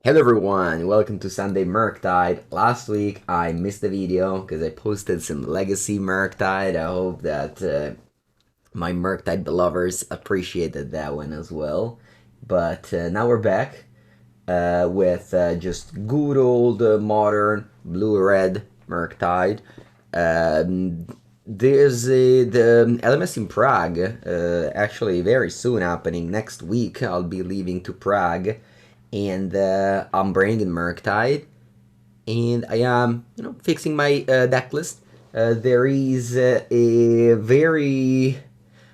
Hello everyone, welcome to Sunday Murktide. Last week I missed the video because I posted some legacy Murktide. I hope that my Murktide belovers appreciated that one as well. But now we're back with just good old modern blue-red Murktide. There's the LMS in Prague, actually very soon happening next week. I'll be leaving to Prague, and I'm bringing Murktide, and I am, fixing my deck list. There is a very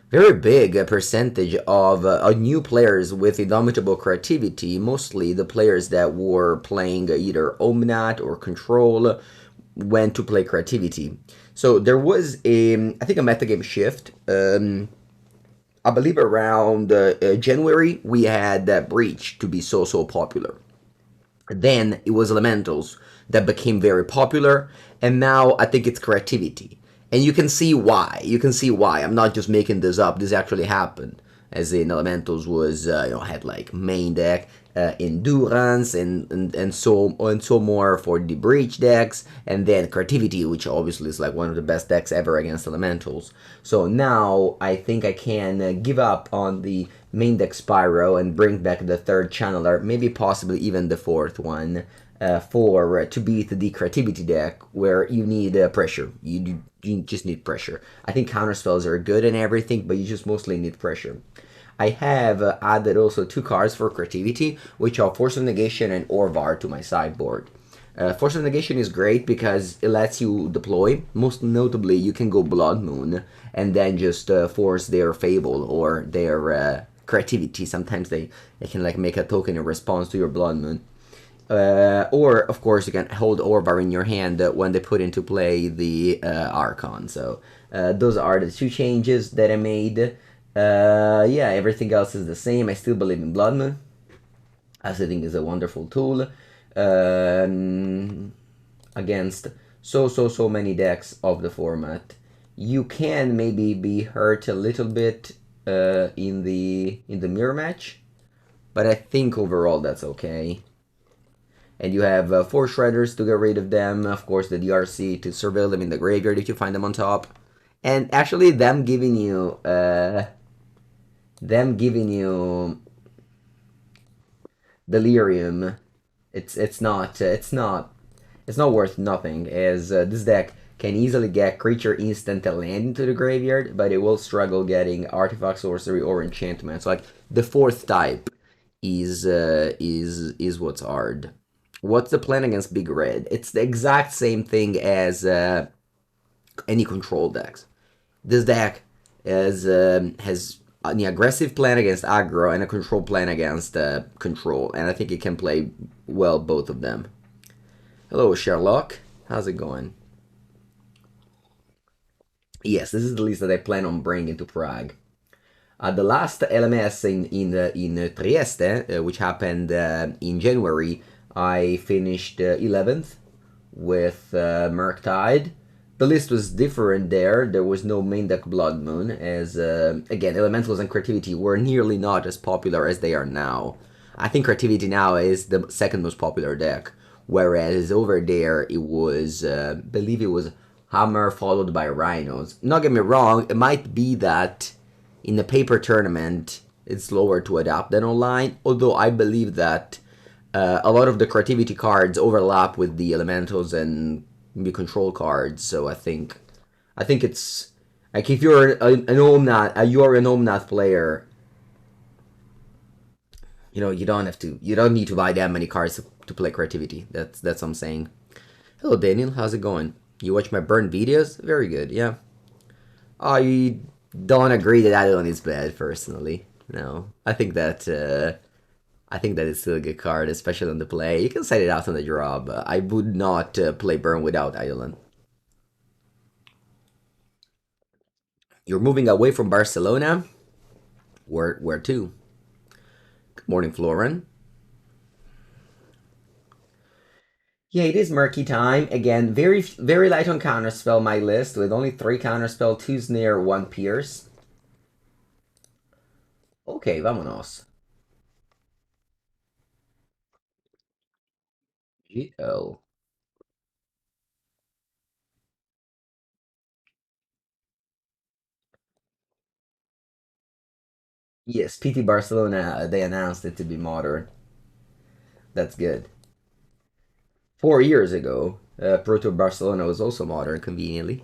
big percentage of new players with indomitable creativity, mostly the players that were playing either Omnat or Control went to play creativity. So there was I think a metagame shift. I believe around January we had that Breach to be so popular. Then it was Elementals that became very popular, and now I think it's creativity. And you can see why. You can see why. I'm not just making this up. This actually happened. As in Elementals was, had like main deck, endurance, and so more for the breach decks, and then creativity, which obviously is like one of the best decks ever against Elementals. So now I think I can give up on the main deck Spyro and bring back the third channeler, maybe possibly even the fourth one, for to beat the creativity deck where you need pressure. You just need pressure. I think counterspells are good and everything, but you just mostly need pressure. I have added also two cards for creativity, which are Force of Negation and Orvar to my sideboard. Force of Negation is great because it lets you deploy. Most notably, you can go Blood Moon and then just force their Fable or their creativity. Sometimes they can like make a token in response to your Blood Moon. Or, of course, you can hold Orvar in your hand when they put into play the Archon. So, those are the two changes that I made. Yeah, everything else is the same. I still believe in Blood Moon, as I think is a wonderful tool against so many decks of the format. You can maybe be hurt a little bit in the mirror match, but I think overall that's okay. And you have 4 Shredders to get rid of them, of course the DRC to surveil them in the graveyard if you find them on top. And actually them giving you Delirium, it's not worth nothing, as this deck can easily get creature instant and land into the graveyard, but it will struggle getting artifact, sorcery, or enchantments. Like the fourth type is what's hard. What's the plan against Big Red? It's the exact same thing as any control decks. This deck has an aggressive plan against aggro and a control plan against control, and I think it can play well both of them. Hello, Sherlock. How's it going? Yes, this is the list that I plan on bringing to Prague. The last LMS in Trieste, which happened in January, I finished 11th with Murktide. The list was different there. There was no main deck Blood Moon, as, again, Elementals and Creativity were nearly not as popular as they are now. I think Creativity now is the second most popular deck, whereas over there it was, believe it was Hammer followed by Rhinos. Not get me wrong, it might be that in the paper tournament it's slower to adapt than online, although I believe that a lot of the creativity cards overlap with the elementals and the control cards, so I think it's like if you're an Omnath player, you don't need to buy that many cards to play creativity. That's what I'm saying. Hello Daniel, how's it going? You watch my burn videos? Very good, yeah. I don't agree that Adilon is bad personally. No, I think that it's still a good card, especially on the play. You can set it out on the draw, but I would not play Burn without Eidolon. You're moving away from Barcelona? Where to? Good morning, Florin. Yeah, it is murky time. Again, very light on Counterspell, my list, with only 3 Counterspell, 2 Snare, 1 Pierce. Ok, vámonos. MTGO. Yes, PT Barcelona, they announced it to be modern. That's good. 4 years ago, Proto Barcelona was also modern, conveniently.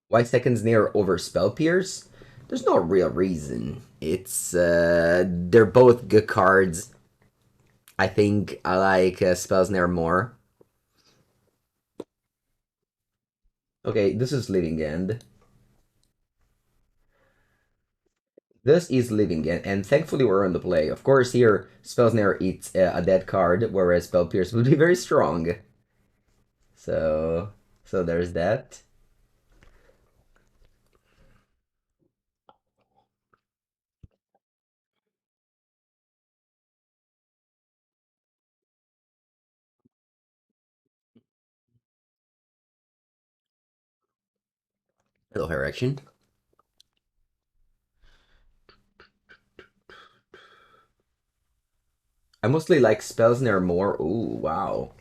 Why second Snare over Spell Pierce? There's no real reason. They're both good cards. I think I like Spell Snare more. Okay, this is Living End. This is Living End, and thankfully we're on the play. Of course, here, Spell Snare eats a dead card, whereas Spell Pierce would be very strong. So, so there's that. Hello, Erection. I mostly like Spell Snare more. Ooh, wow.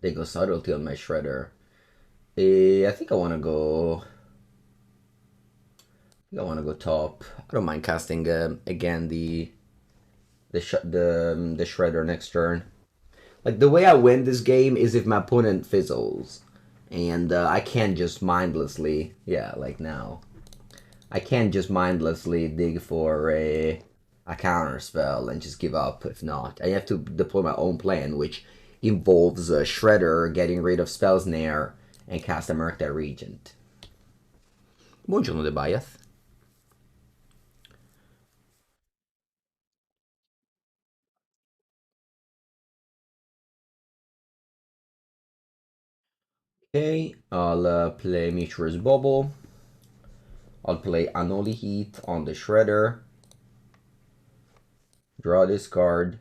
They go Subtlety on my Shredder. I think I want to go. I want to go top. I don't mind casting again the Shredder next turn. Like the way I win this game is if my opponent fizzles, and I can't just mindlessly. Yeah, like now. I can't just mindlessly dig for a counter spell and just give up if not. I have to deploy my own plan, which involves a Shredder getting rid of Spell Snare and cast a Murktide Regent. Buongiorno, De Bayeth. Okay, I'll play Mishra's Bauble. I'll play Unholy Heat on the Shredder. Draw this card.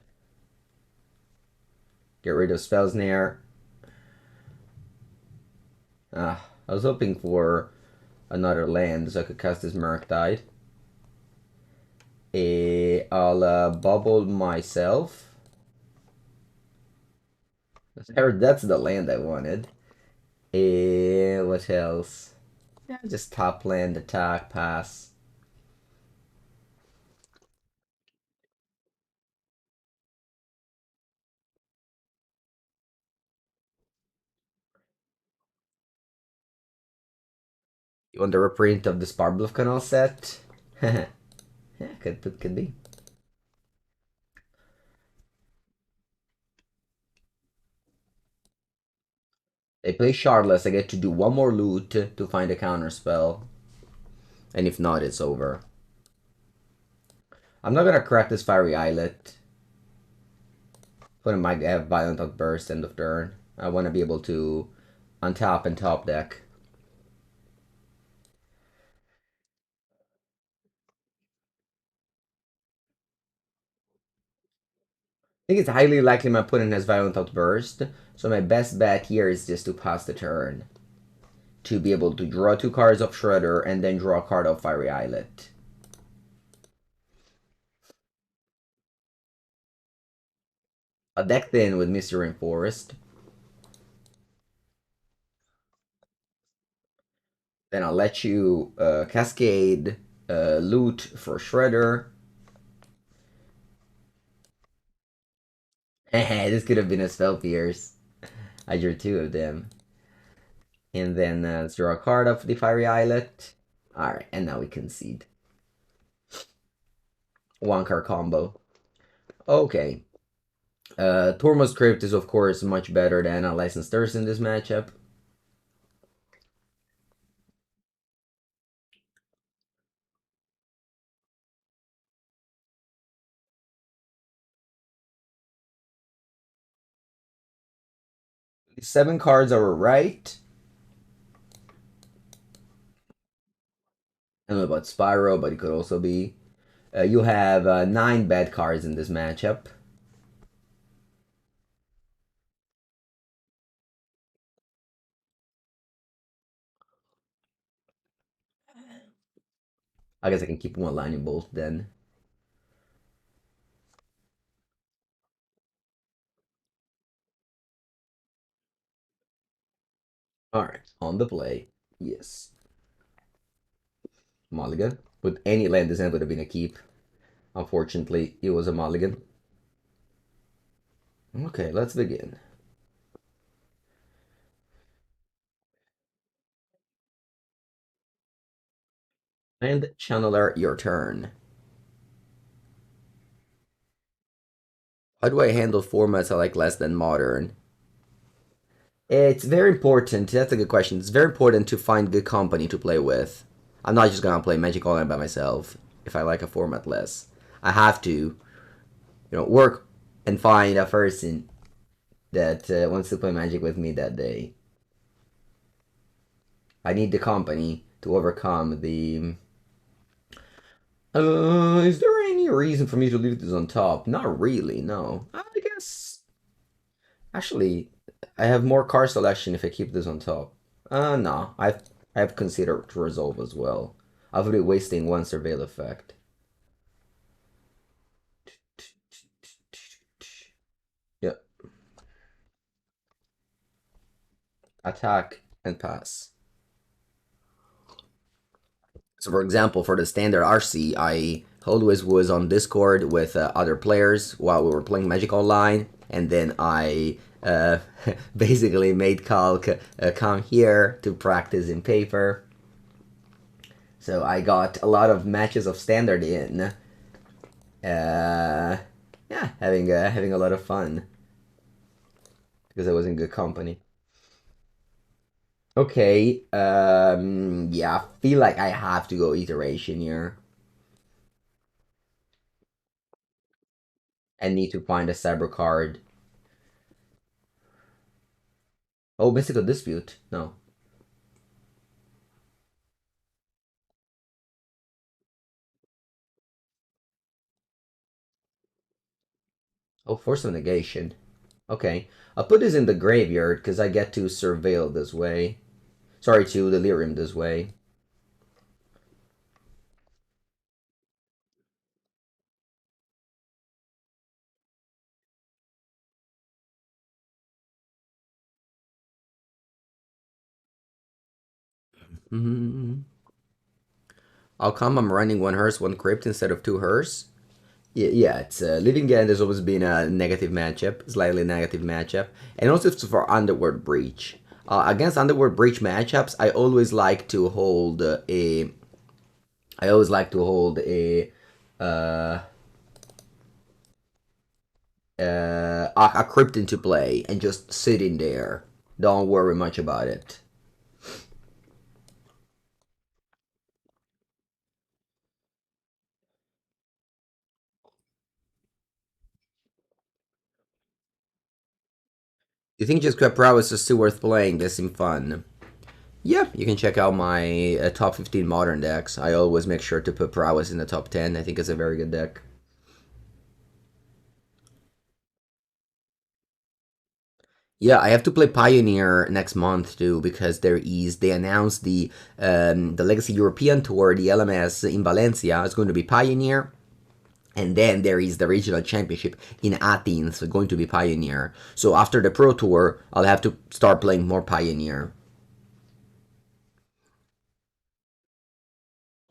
Get rid of Spell Snare. I was hoping for another land so I could cast this Murktide. I'll bubble myself. That's the land I wanted. What else? Yeah, just top land, attack, pass. You want the reprint of the Spirebluff Canal set? Yeah, could be. They play Shardless, I get to do one more loot to find a counterspell. And if not, it's over. I'm not gonna crack this Fiery Islet. But I might have Violent Outburst end of turn. I want to be able to untap and top deck. I think it's highly likely my opponent has Violent Outburst, so my best bet here is just to pass the turn. To be able to draw two cards of Shredder and then draw a card of Fiery Islet. A deck thin with Misty Rainforest. Then I'll let you cascade loot for Shredder. This could have been a Spell Pierce. I drew two of them. And then let's draw a card of the Fiery Islet. Alright, and now we concede. One card combo. Okay. Tormod's Crypt is, of course, much better than a Licensed Thirst in this matchup. The 7 cards are right. I don't know about Spyro, but it could also be. You have 9 bad cards in this matchup. I guess I can keep one lightning bolt then. Alright, on the play. Yes. Mulligan. With any land design would have been a keep. Unfortunately, it was a mulligan. Okay, let's begin. And Channeler, your turn. How do I handle formats I like less than modern? It's very important. That's a good question. It's very important to find good company to play with. I'm not just gonna play Magic Online by myself if I like a format less. I have to, work and find a person that wants to play Magic with me that day. I need the company to overcome the. Is there any reason for me to leave this on top? Not really, no. I guess. Actually, I have more card selection if I keep this on top. No. I've considered resolve as well. I'll be wasting one surveil effect. Yep. Attack and pass. So, for example, for the standard RC, I always was on Discord with other players while we were playing Magic Online, and then I basically made Calc come here to practice in paper. So I got a lot of matches of standard in. Yeah, having a lot of fun because I was in good company. Okay, yeah, I feel like I have to go iteration here. And need to find a cyber card. Oh, Mystical Dispute. No. Oh, Force of Negation. Okay. I'll put this in the graveyard because I get to surveil this way. Sorry, to Delirium this way. Mm-hmm. How come I'm running one Hearse, one Crypt instead of two Hearse? Yeah, it's Living End has always been a negative matchup, slightly negative matchup, and also it's for Underworld Breach. Against Underworld Breach matchups, I always like to hold uh, a Crypt into play and just sit in there. Don't worry much about it. You think just Crypt Prowess is still worth playing? They seem fun. Yeah, you can check out my top 15 modern decks. I always make sure to put Prowess in the top 10. I think it's a very good deck. Yeah, I have to play Pioneer next month too because they announced the Legacy European Tour, the LMS in Valencia is going to be Pioneer, and then there is the regional championship in Athens going to be Pioneer. So after the Pro Tour, I'll have to start playing more Pioneer.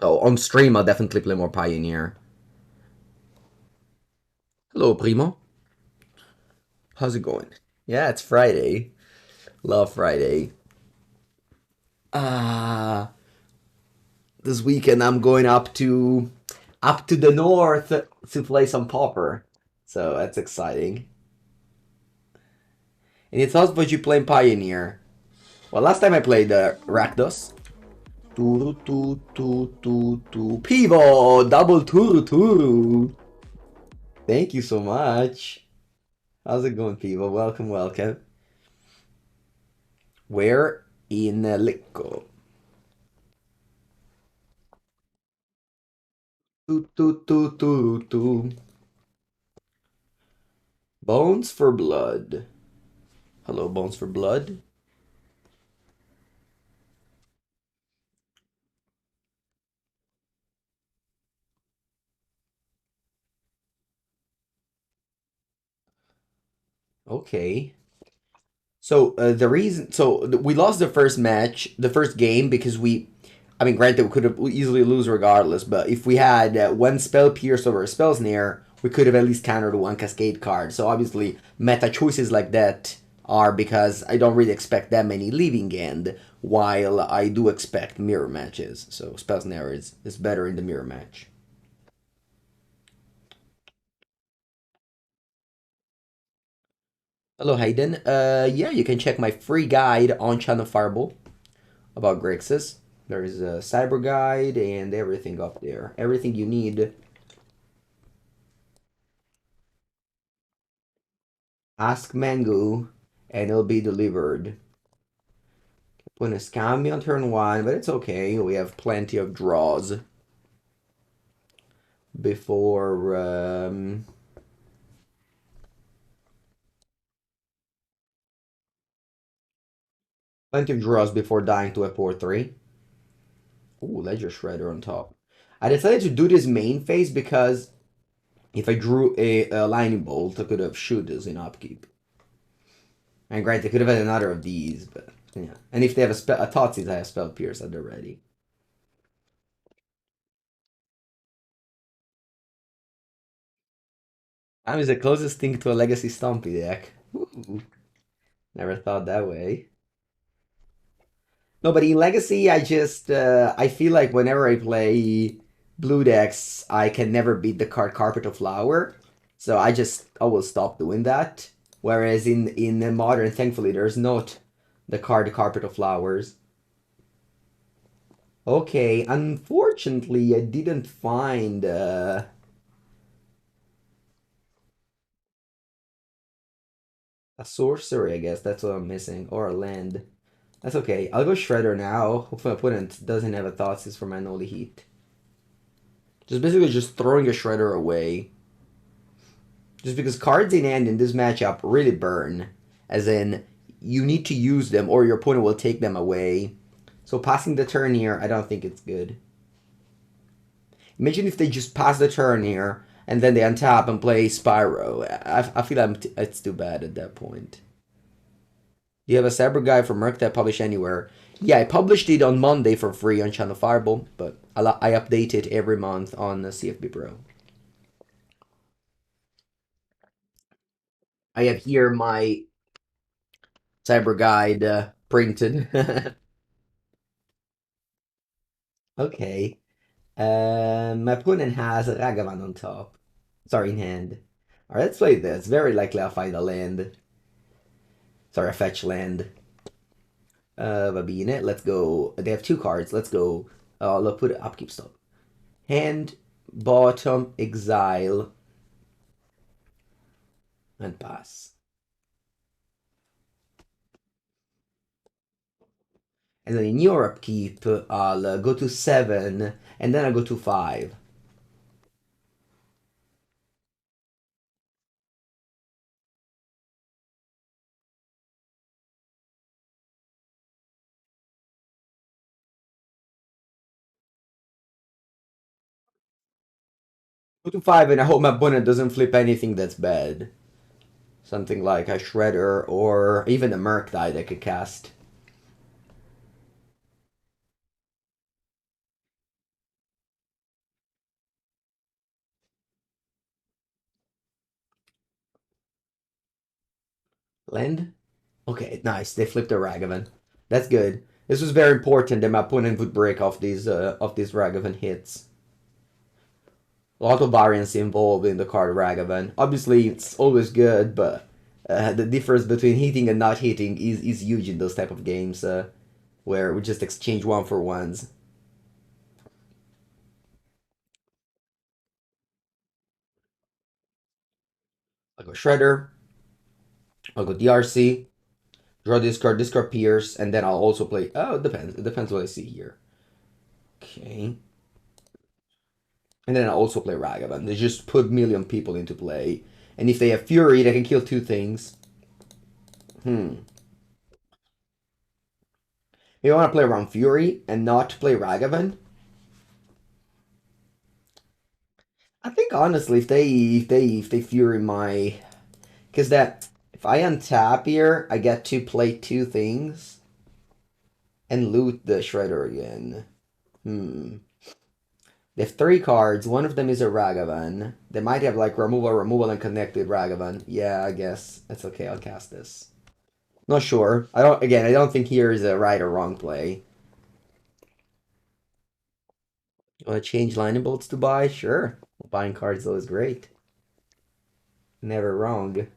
So on stream, I'll definitely play more Pioneer. Hello, Primo. How's it going? Yeah, it's Friday. Love Friday. Ah, this weekend I'm going up to the north to play some Pauper. So that's exciting. And it's also what you play Pioneer. Well, last time I played Rakdos. Turu tu tu tu tu. Pivo! Double turu turu. Thank you so much. How's it going, Pivo? Welcome, welcome. Where in Licco? Tu tu tu tu tu. Bones for Blood. Hello, Bones for Blood. Okay. So the reason, so we lost the first match, the first game because I mean, granted, we could have easily lose regardless, but if we had one spell pierce over a spell snare, we could have at least countered one cascade card. So obviously, meta choices like that are because I don't really expect that many leaving end, while I do expect mirror matches. So spell snare is better in the mirror match. Hello, Hayden. Yeah, you can check my free guide on Channel Fireball about Grixis. There is a cyber guide and everything up there. Everything you need. Ask Mango and it'll be delivered. Put a scam me on turn one, but it's okay. We have plenty of draws before. Plenty of draws before dying to a 4-3. Ooh, Ledger Shredder on top. I decided to do this main phase because if I drew a lightning bolt, I could have shoot this in upkeep. And granted, I could have had another of these, but yeah. And if they have a Thoughtseize, I have Spell Pierce at the ready. I'm the closest thing to a Legacy Stompy deck. Ooh, never thought that way. No, but in Legacy, I feel like whenever I play blue decks, I can never beat the card Carpet of Flower. So I will stop doing that. Whereas in the Modern, thankfully, there's not the card Carpet of Flowers. Okay, unfortunately, I didn't find a sorcery, I guess. That's what I'm missing. Or a land. That's okay. I'll go Shredder now. Hopefully my opponent doesn't have a Thoughtseize for my Unholy Heat. Just basically just throwing a Shredder away. Just because cards in hand in this matchup really burn. As in, you need to use them or your opponent will take them away. So passing the turn here, I don't think it's good. Imagine if they just pass the turn here and then they untap and play Spyro. I feel it's too bad at that point. You have a Cyber Guide from Murktide published anywhere. Yeah, I published it on Monday for free on Channel Fireball, but I update it every month on CFB Pro. I have here my Cyber Guide printed. Okay. My opponent has a Ragavan on top. Sorry, in hand. Alright, let's play this. Very likely I'll find a land. Sorry, a fetch land. Babine, let's go. They have two cards. Let's go. Let's put it upkeep stop. Hand, bottom, exile, and pass. And then in your upkeep, I'll go to 7, and then I'll go to 5. Go to 5, and I hope my opponent doesn't flip anything that's bad. Something like a Shredder, or even a Murktide I could cast. Land? Okay, nice. They flipped a Ragavan. That's good. This was very important that my opponent would break off these Ragavan hits. A lot of variance involved in the card Ragavan. Obviously, it's always good, but the difference between hitting and not hitting is huge in those type of games where we just exchange one for ones. I'll go Shredder. I'll go DRC. Draw discard Pierce, and then I'll also play. Oh, it depends. It depends what I see here. Okay. And then I'll also play Ragavan. They just put million people into play. And if they have Fury, they can kill two things. You want to play around Fury and not play Ragavan? I think honestly, if they Fury my, because that If I untap here, I get to play two things and loot the Shredder again. They have three cards. One of them is a Ragavan. They might have like removal, and connect with Ragavan. Yeah, I guess. That's okay, I'll cast this. Not sure. I don't think here is a right or wrong play. Want to change lightning bolts to buy? Sure. Buying cards though is great. Never wrong.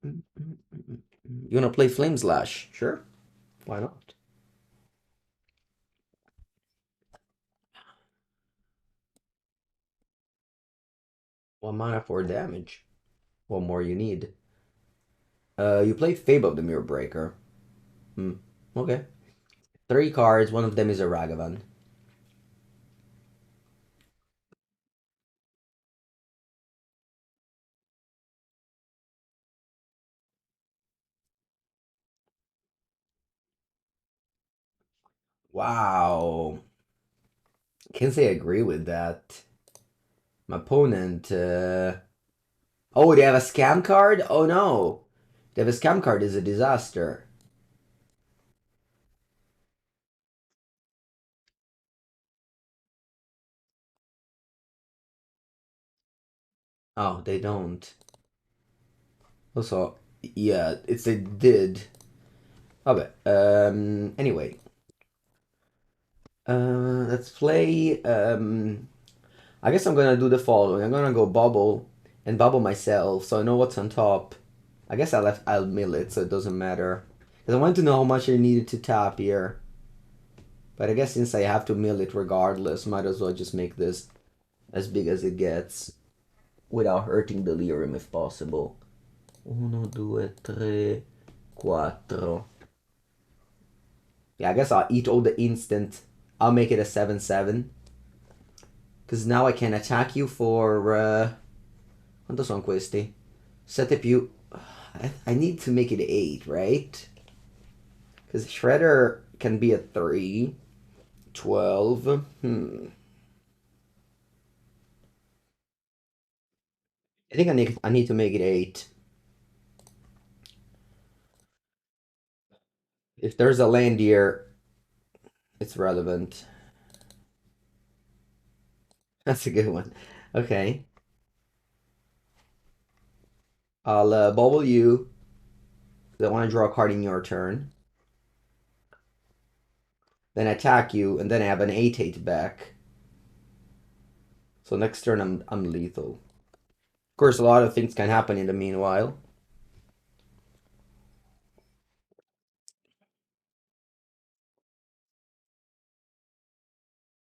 You wanna play Flame Slash? Sure. Why not? One mana for damage. What more you need? You play Fable of the Mirror Breaker. Okay. Three cards, one of them is a Ragavan. Wow. Can't say I agree with that. My opponent, oh, they have a scam card? Oh no. They have a scam card is a disaster. Oh, they don't. Also, yeah, it's a did. Okay. Anyway. Let's play. I guess I'm gonna do the following. I'm gonna go Bauble and Bauble myself, so I know what's on top. I guess I'll mill it, so it doesn't matter. Because I want to know how much I needed to tap here. But I guess since I have to mill it regardless, might as well just make this as big as it gets without hurting the Lyrium if possible. 1, 2, 3, 4. Yeah, I guess I'll eat all the instant. I'll make it a 7/7. Because now I can attack you for... quanto sono questi? 7 più... I need to make it 8, right? Because Shredder can be a 3. 12. I think I need to make it 8. If there's a land here, it's relevant. That's a good one. Okay. I'll bubble you. I want to draw a card in your turn. Then attack you, and then I have an 8/8 back. So next turn I'm lethal. Of course, a lot of things can happen in the meanwhile.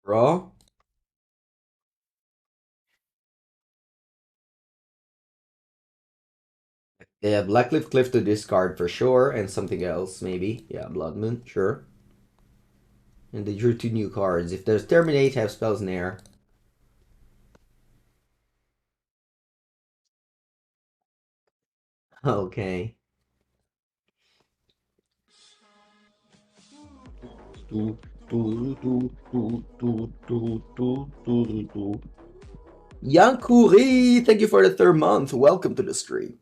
Draw. They have Blackcliff Cliff to discard for sure, and something else maybe. Yeah, Blood Moon, sure. And they drew 2 new cards. If there's Terminate, have Spell Snare. Okay. Yankuri, thank you for the 3rd month. Welcome to the stream.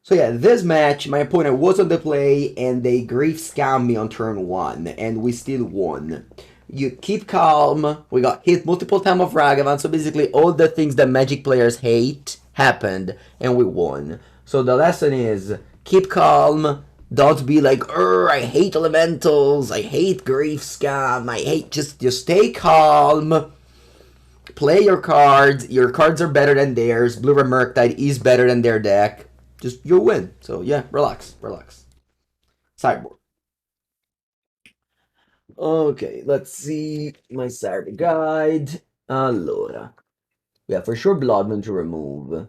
So yeah, this match, my opponent was on the play, and they grief scammed me on turn 1, and we still won. You keep calm. We got hit multiple times of Ragavan, so basically all the things that Magic players hate happened, and we won. So the lesson is, keep calm. Don't be like, I hate elementals. I hate grief scam. I hate, just stay calm. Play your cards. Your cards are better than theirs. Blue Red Murktide is better than their deck. Just, you'll win. So yeah, relax. Sideboard. Okay, let's see my Saturday guide. Allora. Yeah, for sure Bloodman to remove.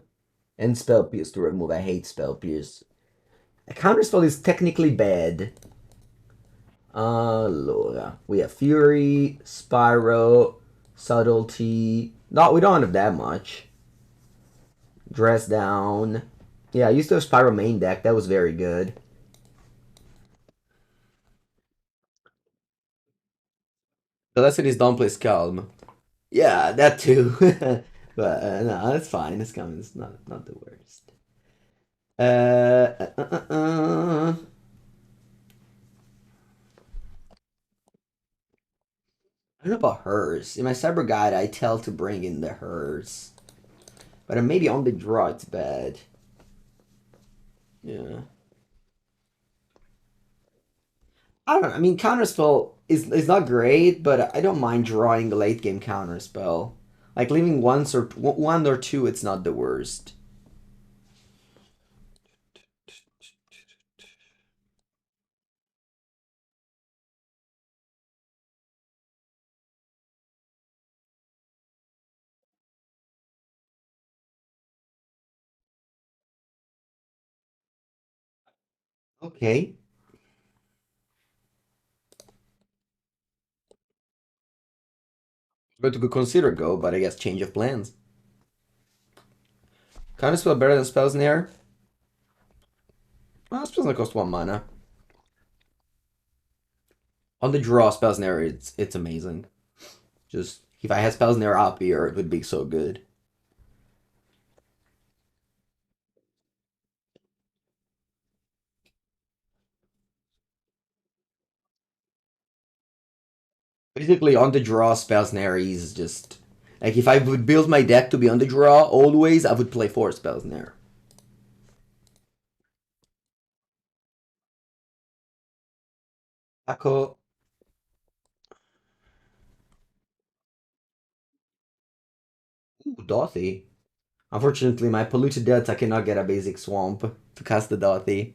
And Spell Pierce to remove. I hate Spell Pierce. A Counterspell is technically bad. Allora. We have Fury, Spyro, Subtlety. No, we don't have that much. Dress Down. Yeah, I used to have Spyro main deck. That was very good. The lesson is don't play Scalm. Yeah, that too. But no, it's fine. It's coming. It's not the worst. Uh, uh, uh, uh, uh. I don't know about hers. In my cyber guide, I tell to bring in the hers, but maybe on the draw it's bad. Yeah. I don't know. I mean, Counterspell is not great, but I don't mind drawing the late game Counterspell. Like leaving one or two, it's not the worst. Okay. But to consider go, but I guess change of plans. Counterspell better than Spell Snare? Well, Spell Snare costs 1 mana. On the draw, Spell Snare, it's amazing. Just if I had Spell Snare up here, it would be so good. Basically, on the draw, Spell Snare is just like if I would build my deck to be on the draw always, I would play 4 Spell Snare. Taco. Ooh, Dothy. Unfortunately, my Polluted Delta cannot get a basic swamp to cast the Dothy.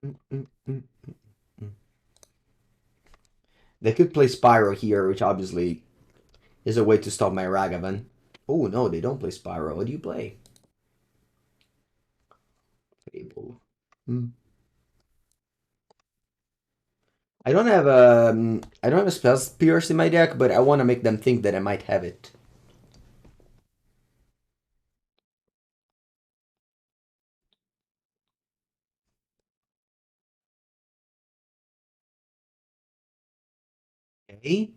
Mm, mm, mm, mm. They could play Spyro here, which obviously is a way to stop my Ragavan. Oh no, they don't play Spyro. What do you play? Fable. Hmm. I don't have a Spell Pierce in my deck, but I want to make them think that I might have it. Okay.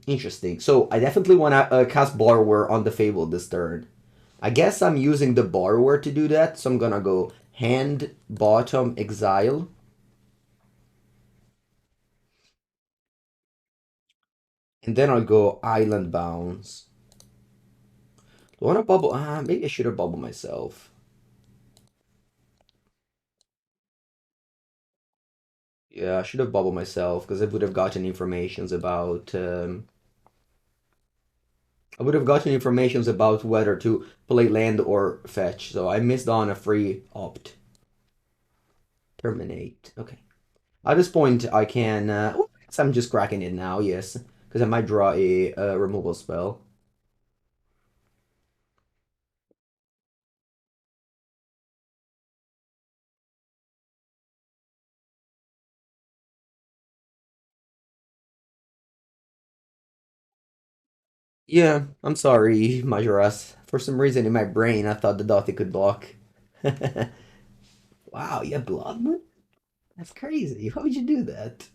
Interesting. So I definitely want to cast Borrower on the Fable this turn. I guess I'm using the Borrower to do that, so I'm gonna go hand, bottom, exile. And then I'll go Island Bounce. Do I want to bubble? Maybe I should have bubbled myself. Yeah, I should have bubbled myself because I would have gotten informations about. I would have gotten informations about whether to play land or fetch. So I missed on a free opt. Terminate. Okay. At this point, I can. I guess I'm just cracking it now. Yes, because I might draw a removal spell. Yeah, I'm sorry, Majoras. For some reason in my brain, I thought the Dothy could block. Wow, you have Blood Moon? That's crazy. How would you do that?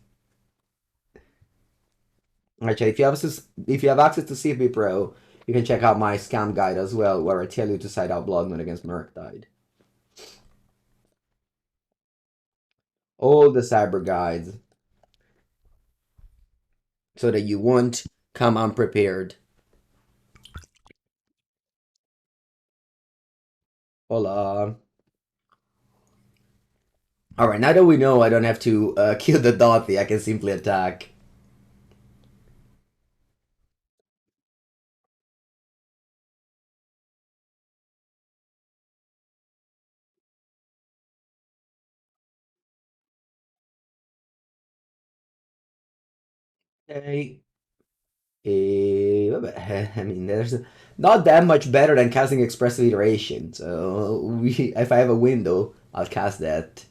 Alright, if you have access to CFB Pro, you can check out my scam guide as well, where I tell you to side out Blood Moon against Murktide. All the cyber guides, so that you won't come unprepared. Hola. Alright, now that we know I don't have to kill the Dothy, I can simply attack. Okay. I mean, there's not that much better than casting Expressive Iteration. So if I have a window, I'll cast that.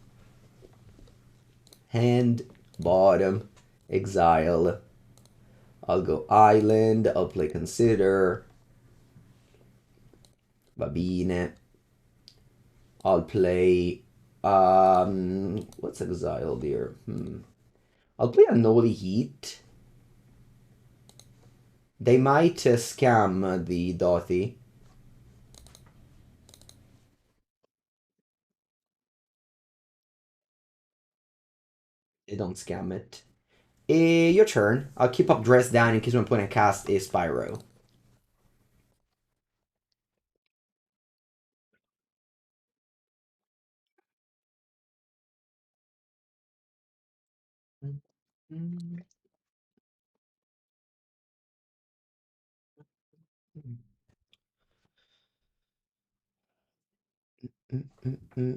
Hand, bottom, exile. I'll go island. I'll play consider. Va bene. I'll play what's exiled here? I'll play Unholy Heat. They might scam the Dothy. They don't scam it. Your turn. I'll keep up Dress Down in case my opponent casts a Spyro. Uh, uh, uh,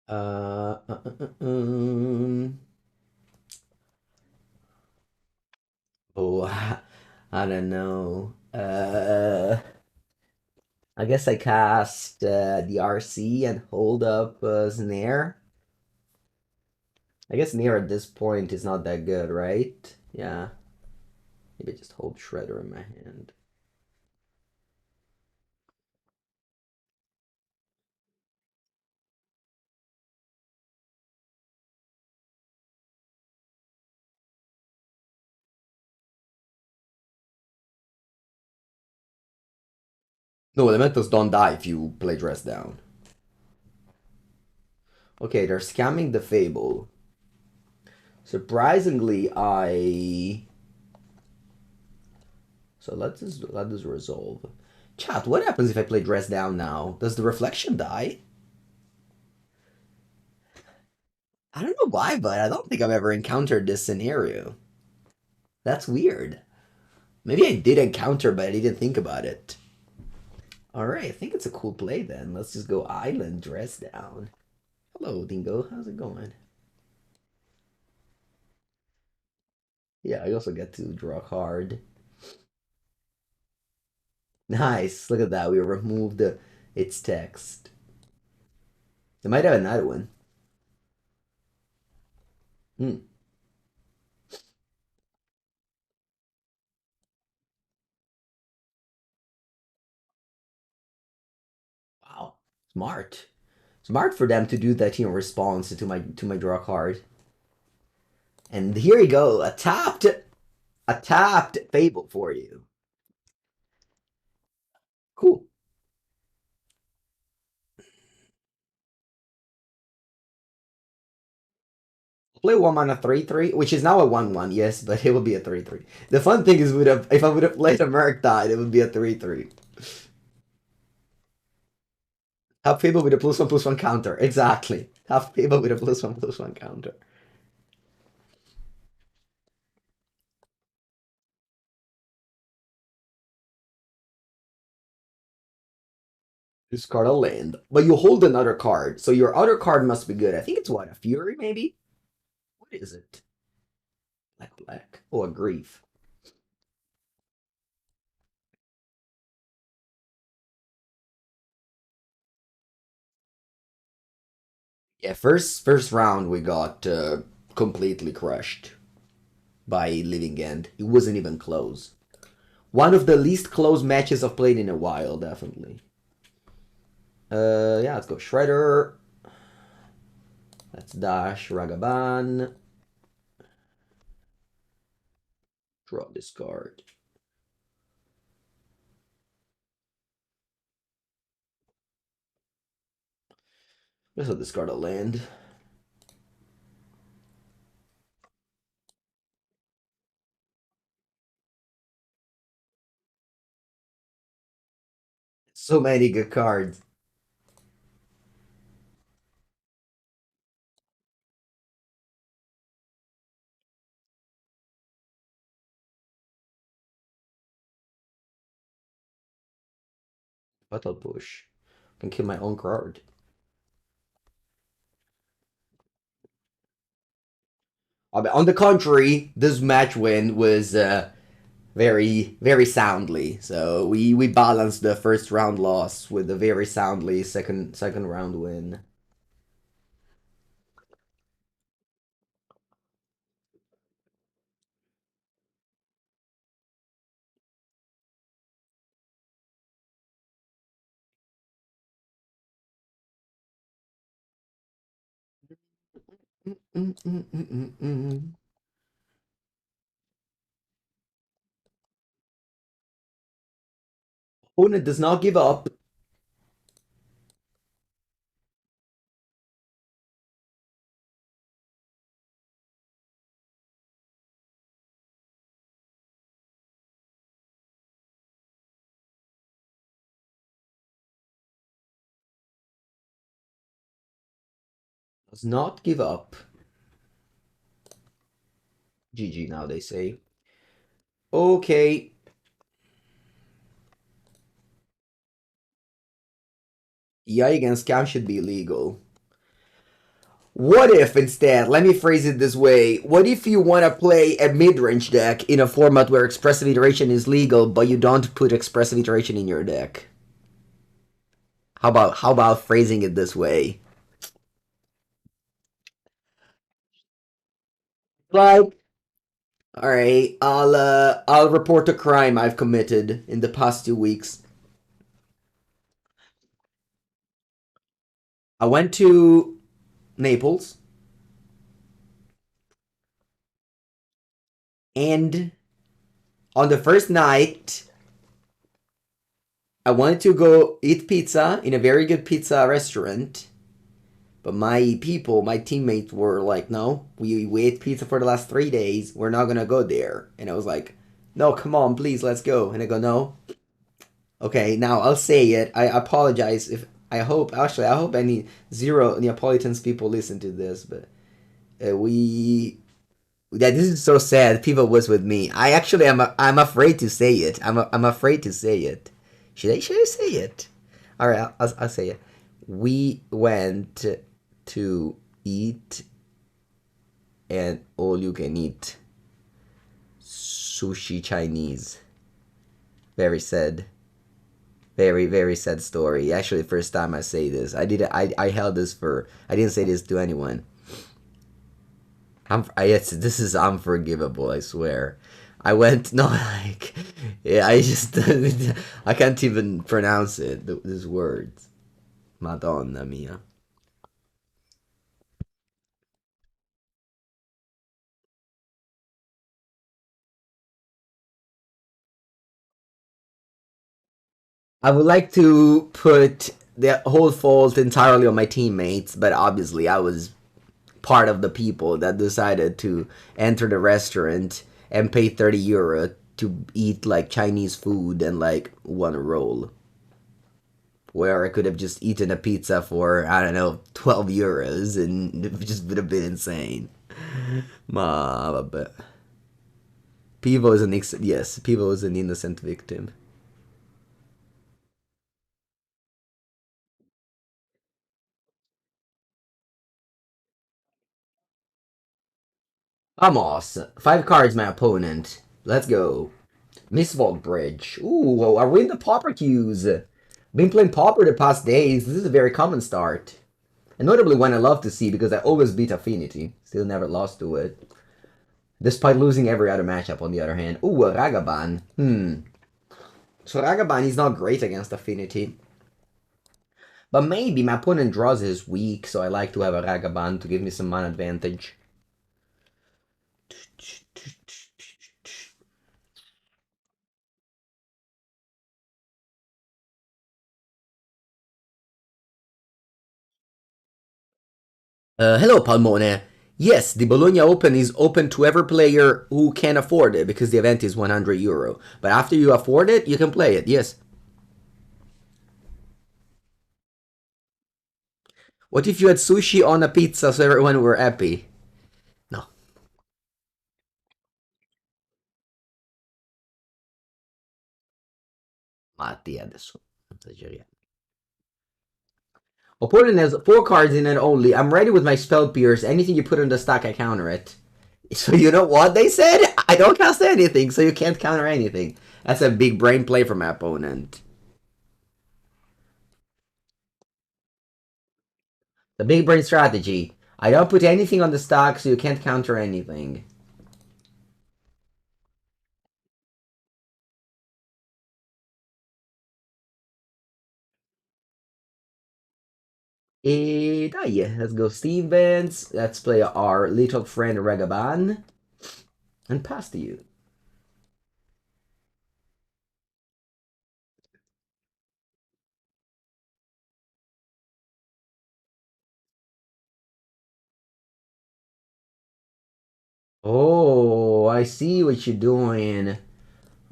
uh, um. Oh, I don't know. I guess I cast the RC and hold up Snare. I guess Snare at this point is not that good, right? Yeah. Maybe just hold Shredder in my hand. No, elementals don't die if you play Dress Down. Okay, they're scamming the Fable. Surprisingly, I... So let this resolve. Chat, what happens if I play Dress Down now? Does the reflection die? I don't know why, but I don't think I've ever encountered this scenario. That's weird. Maybe I did encounter, but I didn't think about it. Alright, I think it's a cool play then. Let's just go Island Dress Down. Hello, Dingo. How's it going? Yeah, I also get to draw a card. Nice. Look at that. We removed its text. It might have another one. Hmm. Wow. Smart. Smart for them to do that in response to my draw card. And here you go. A tapped Fable for you. Cool. Play one mana 3/3, which is now a 1/1, yes, but it would be a 3/3. The fun thing is if I would have played a Murktide, it would be a 3/3. Have Fable with a +1/+1 counter. Exactly. Have Fable with a +1/+1 counter. Discard a land. But you hold another card, so your other card must be good. I think it's what, a Fury maybe? What is it? Black. Oh, a Grief. Yeah, first round we got completely crushed by Living End. It wasn't even close. One of the least close matches I've played in a while, definitely. Yeah, let's go Shredder. Let's dash Ragavan. Draw this card. Guess I'll discard a land. So many good cards. Battle Push. Can kill my own card. On the contrary, this match win was very soundly. So we balanced the first round loss with a very soundly second round win. Mm, mm, mm, mm, mm, mm. Opponent does not give up. Does not give up. GG now they say. Okay. EI against Scam should be illegal. What if instead, let me phrase it this way, what if you want to play a mid-range deck in a format where Expressive Iteration is legal, but you don't put Expressive Iteration in your deck? How about phrasing it this way? Like, alright, I'll report a crime I've committed in the past 2 weeks. I went to Naples and on the first night I wanted to go eat pizza in a very good pizza restaurant. But my people, my teammates were like, no, we ate pizza for the last 3 days. We're not gonna go there. And I was like, no, come on, please, let's go. And I go, no. Okay, now I'll say it. I apologize if I hope any zero Neapolitans people listen to this, but we yeah, this is so sad. People was with me. I'm afraid to say it. I'm afraid to say it. Should I say it? All right, I'll say it. We went to eat and all you can eat sushi Chinese. Very sad. Very very sad story. Actually, first time I say this. I held this for. I didn't say this to anyone. This is unforgivable. I swear. I went no like yeah. I just I can't even pronounce it. These words. Madonna mia. I would like to put the whole fault entirely on my teammates, but obviously I was part of the people that decided to enter the restaurant and pay 30 euro to eat like Chinese food and like one roll. Where I could have just eaten a pizza for, I don't know, 12 euros and it just would have been insane. But Pivo is yes, Pivo is an innocent victim. Vamos! 5 cards, my opponent. Let's go. Mistvault Bridge. Ooh, are we in the Pauper queues? Been playing Pauper the past days. This is a very common start. And notably one I love to see because I always beat Affinity. Still never lost to it. Despite losing every other matchup on the other hand. Ooh, a Ragavan. So Ragavan is not great against Affinity. But maybe my opponent draws his weak, so I like to have a Ragavan to give me some mana advantage. Hello, Palmone. Yes, the Bologna Open is open to every player who can afford it because the event is 100 euro. But after you afford it, you can play it, yes. What if you had sushi on a pizza so everyone were happy? No. Matti adesso. Esageriamo. Opponent has 4 cards in it only. I'm ready with my Spell Pierce. Anything you put in the stack, I counter it. So you know what they said? I don't cast anything, so you can't counter anything. That's a big brain play from my opponent. The big brain strategy. I don't put anything on the stack, so you can't counter anything. E dai, let's go Stevens. Let's play our little friend Ragavan. And pass to you. Oh, I see what you're doing.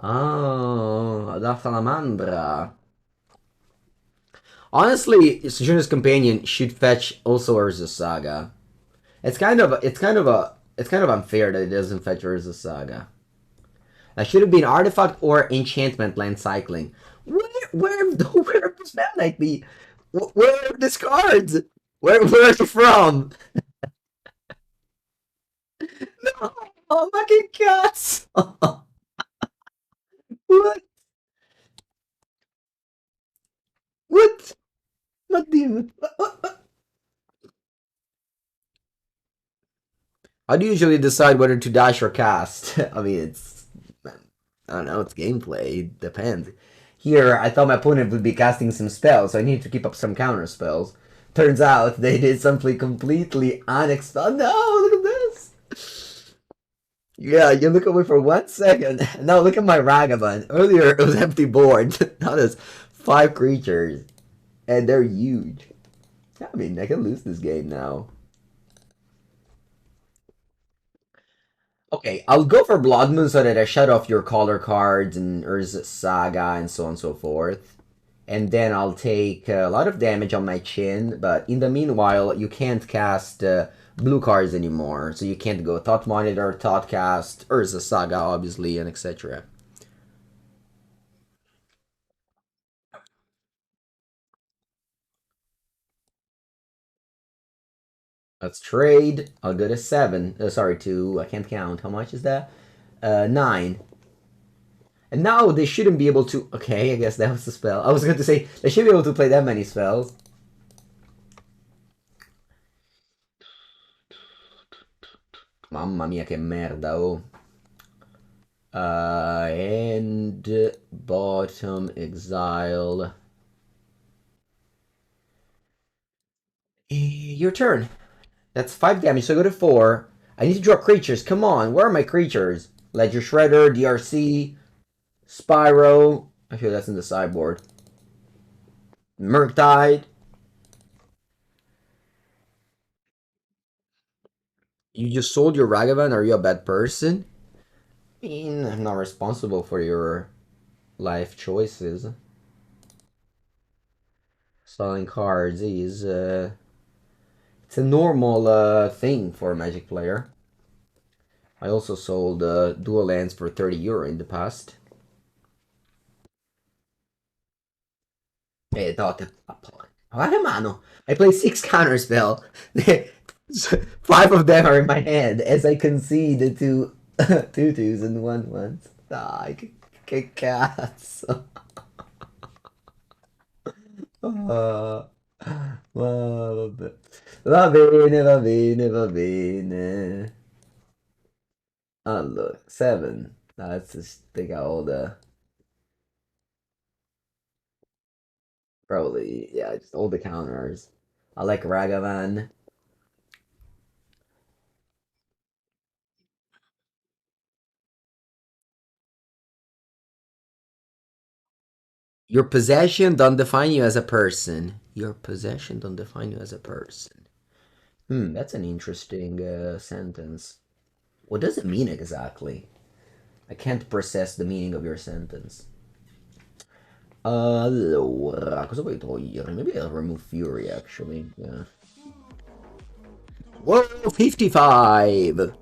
Oh, la Salamandra. Honestly, Sojourner's Companion should fetch also Urza Saga. It's kind of unfair that it doesn't fetch Urza Saga. That should have been Artifact or Enchantment land cycling. Where does that like be? Where are these cards? Where are they from? No, oh fucking cats! What? What? What do you? What? How do you usually decide whether to dash or cast? I mean, I don't know, it's gameplay. It depends. Here, I thought my opponent would be casting some spells, so I needed to keep up some counter spells. Turns out they did something completely unexpected. No, look at this! Yeah, you look away for 1 second. Now look at my Ragavan. Earlier it was empty board. Now there's 5 creatures. And they're huge. I mean, I can lose this game now. Okay, I'll go for Blood Moon so that I shut off your color cards and Urza Saga and so on and so forth. And then I'll take a lot of damage on my chin, but in the meanwhile, you can't cast blue cards anymore. So you can't go Thought Monitor, Thought Cast, Urza Saga, obviously, and etc. Let's trade. I'll go to 7. Sorry, 2. I can't count. How much is that? 9. And now they shouldn't be able to... Okay, I guess that was the spell. I was going to say, they should be able to play that many spells. Mamma mia, che merda, oh. And bottom exile. Your turn. That's 5 damage, so go to 4. I need to draw creatures. Come on, where are my creatures? Ledger Shredder, DRC, Spyro. Actually, that's in the sideboard. Murktide. You just sold your Ragavan? Are you a bad person? I mean, I'm not responsible for your life choices. Selling cards is it's a normal thing for a Magic player. I also sold dual lands for 30 euro in the past. Dot. Guarda mano! I play 6 counterspell. 5 of them are in my hand as I concede to 2/2s and 1/1s. Dai, che cazzo. Ah, vabbè. Va bene, va bene, va bene. Allora, 7. Let's just take out all the... Probably, yeah, just all the counters. I like Ragavan. Your possession don't define you as a person. Your possession don't define you as a person. That's an interesting sentence. What does it mean exactly? I can't process the meaning of your sentence. Allora, cosa vuoi togliere? Maybe I'll remove Fury, actually. Yeah. Whoa, 55!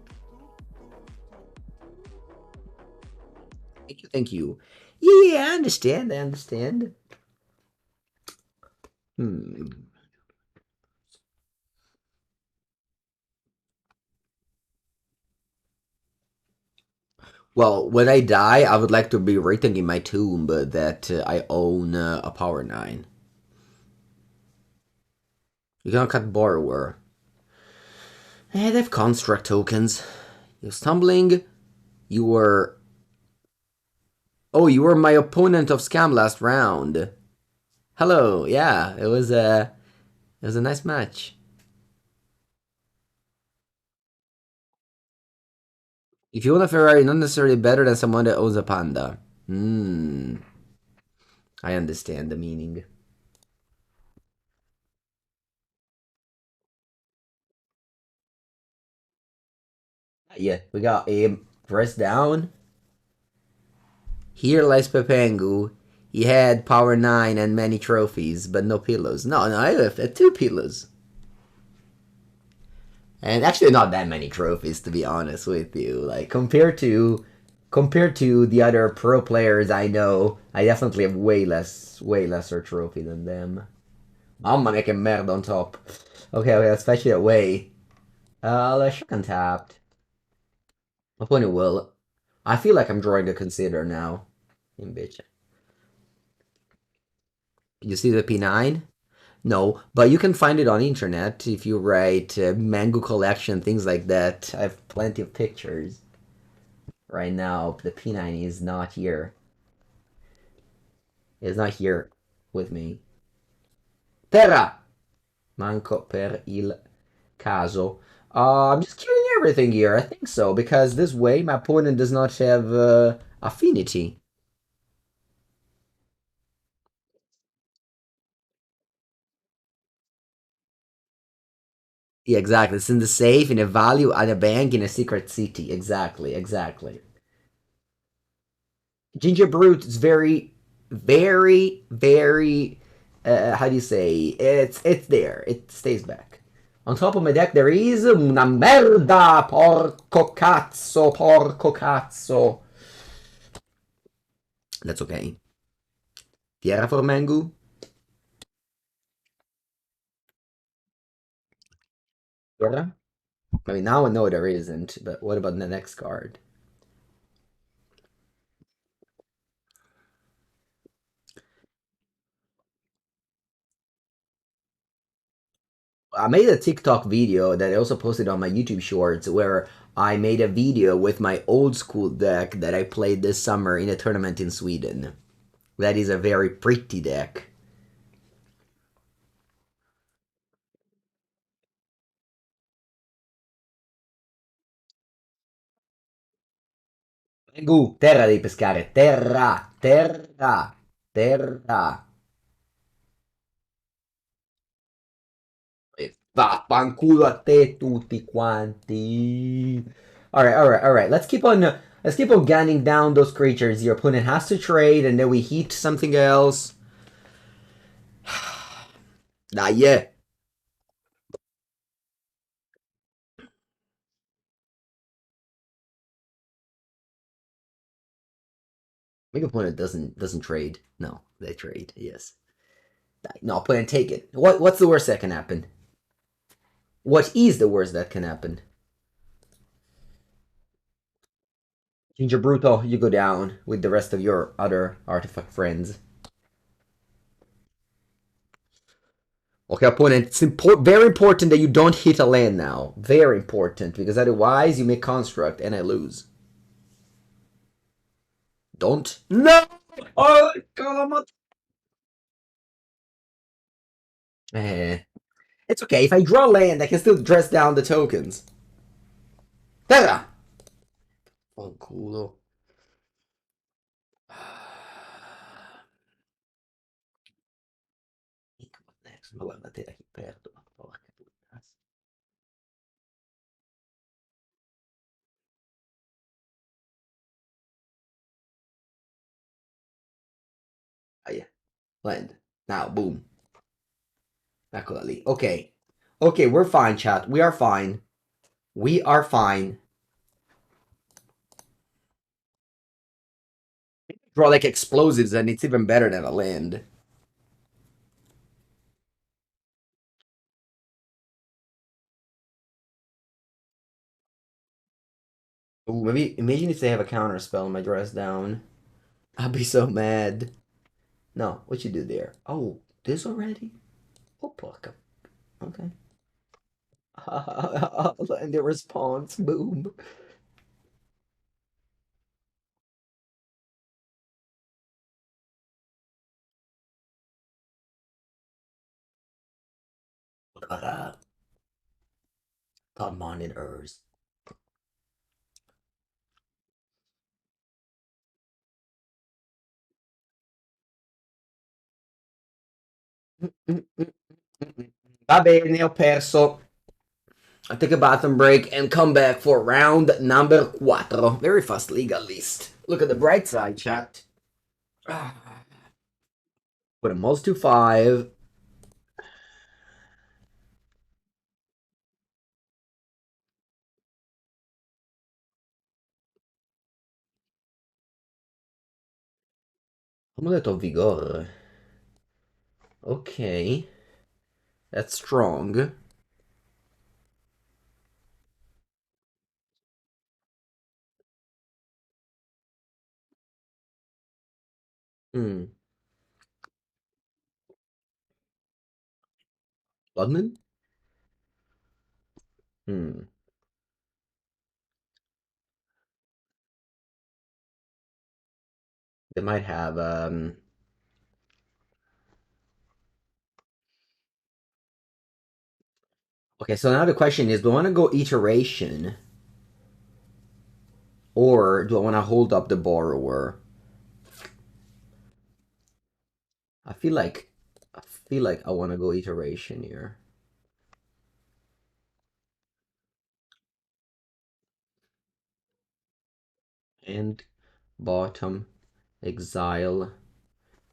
Thank you, thank you. Yeah, I understand, I understand. Hmm. Well, when I die, I would like to be written in my tomb that I own a Power 9. You cannot cut Borrower. They have construct tokens. You're stumbling. You were... Oh, you were my opponent of Scam last round. Hello, yeah, it was It was a nice match. If you want a Ferrari, not necessarily better than someone that owns a Panda. Hmm. I understand the meaning. Yeah, we got a press down. Here lies Pepengu. He had power 9 and many trophies, but no pillows. No, I have 2 pillows. And actually not that many trophies to be honest with you. Like compared to the other pro players I know, I definitely have way lesser trophy than them. Mamma mia che merda on top. Okay, especially at way. Let's shock untapped. Opponent will. I feel like I'm drawing a consider now. In bitch. You see the P9? No, but you can find it on internet if you write mango collection, things like that. I have plenty of pictures. Right now, the P9 is not here. It's not here with me. Terra! Manco per il caso. I'm just killing everything here. I think so, because this way my opponent does not have affinity. Yeah, exactly. It's in the safe, in a value, at a bank, in a secret city. Exactly, exactly. Ginger Brute is very, how do you say? It's there. It stays back. On top of my deck, there is una merda, porco cazzo. That's okay. Tierra for Mangu. Tierra? I mean, now I know there isn't, but what about the next card? I made a TikTok video that I also posted on my YouTube shorts where I made a video with my old school deck that I played this summer in a tournament in Sweden. That is a very pretty deck. Terra devi pescare. Terra, terra, terra. E vaffanculo a te tutti quanti. All right. Let's keep on gunning down those creatures. Your opponent has to trade, and then we heat something else. Nah, yeah. My opponent doesn't trade. No, they trade. Yes. No, opponent take it. What's the worst that can happen? What is the worst that can happen? Ginger Bruto, you go down with the rest of your other artifact friends. Okay, opponent, it's very important that you don't hit a land now. Very important, because otherwise you make construct and I lose. Don't. No! Oh, God, Eh. It's okay, if I draw land, I can still dress down the tokens. Terra! Oh, culo. Next, ma guarda te che perdo. Porca puttana. Ah, yeah. Land. Now, boom. Eccola lì. Okay. Okay, we're fine, chat. We are fine. We are fine. Draw like explosives and it's even better than a land. Ooh, maybe imagine if they have a counter spell on my dress down. I'll be so mad. No, what you do there? Oh, this already? Oh, fuck. Okay. And the response, boom. Gotta got monitors. Va bene, ho perso. I'll take a bathroom break and come back for round number 4. Very fast league at least. Look at the bright side, chat. Put a most to 5. Amuleto of Vigor. Okay. That's strong. Hmm. London? Hmm. They might have okay, so now the question is, do I want to go iteration or do I want to hold up the borrower? I feel like I want to go iteration here. And bottom exile.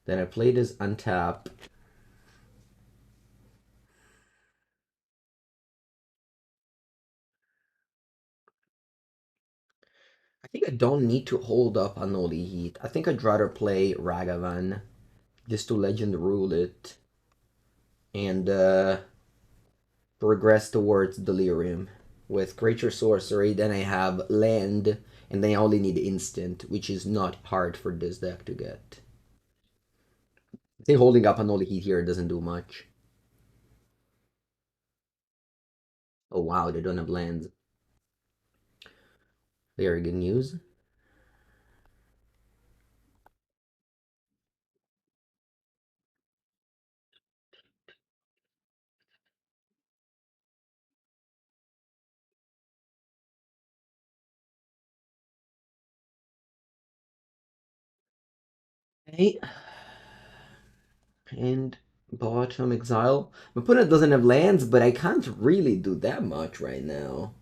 Then I play this untap. I think I don't need to hold up Unholy Heat. I think I'd rather play Ragavan just to legend rule it and progress towards Delirium. With Creature Sorcery, then I have land, and then I only need instant, which is not hard for this deck to get. I think holding up Unholy Heat here doesn't do much. Oh wow, they don't have lands. Very good news. Okay. And bottom exile. My opponent doesn't have lands, but I can't really do that much right now.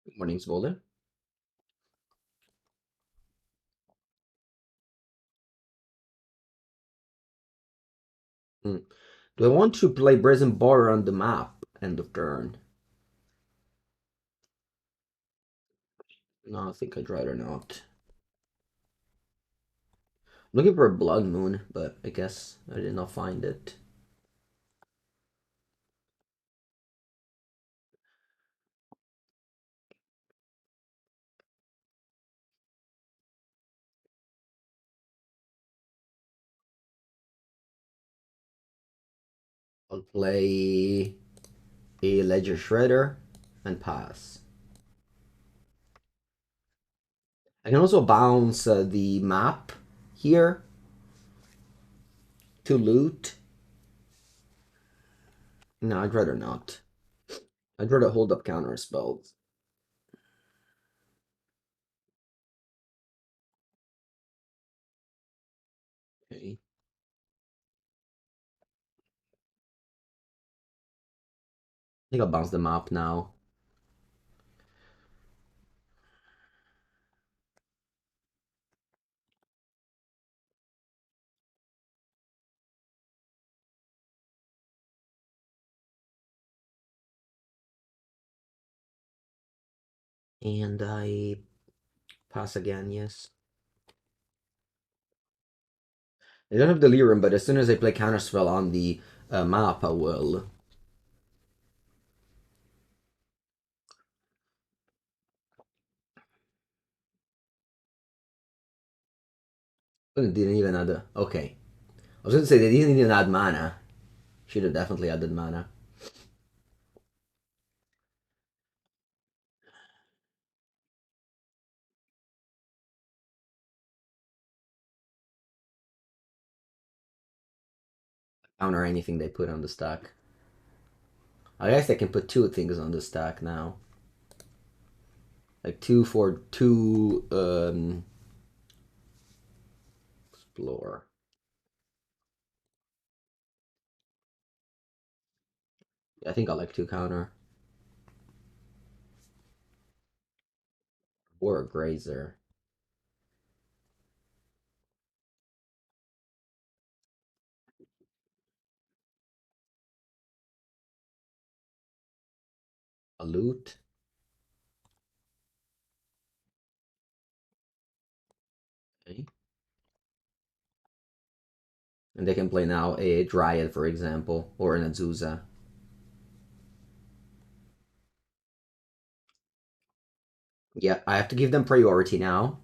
Good morning, Smolder. Hmm. Do I want to play Brazen Borrower on the map end of turn? No, I think I'd rather not. I'm looking for a Blood Moon, but I guess I did not find it. I'll play a Ledger Shredder and pass. I can also bounce the map here to loot. No, I'd rather not. I'd rather hold up counter spells. Okay. I think I'll bounce the map now. And I pass again, yes. I don't have Delirium, but as soon as I play Counterspell on the map, I will. Oh, it didn't even add. Okay. I was going to say they didn't even add mana. Should have definitely added mana. Counter anything they put on the stack. I guess I can put two things on the stack now. Like two for two explore. I think I like two counter. Or a grazer. A loot. Okay. And they can play now a Dryad, for example, or an Azusa. Yeah, I have to give them priority now.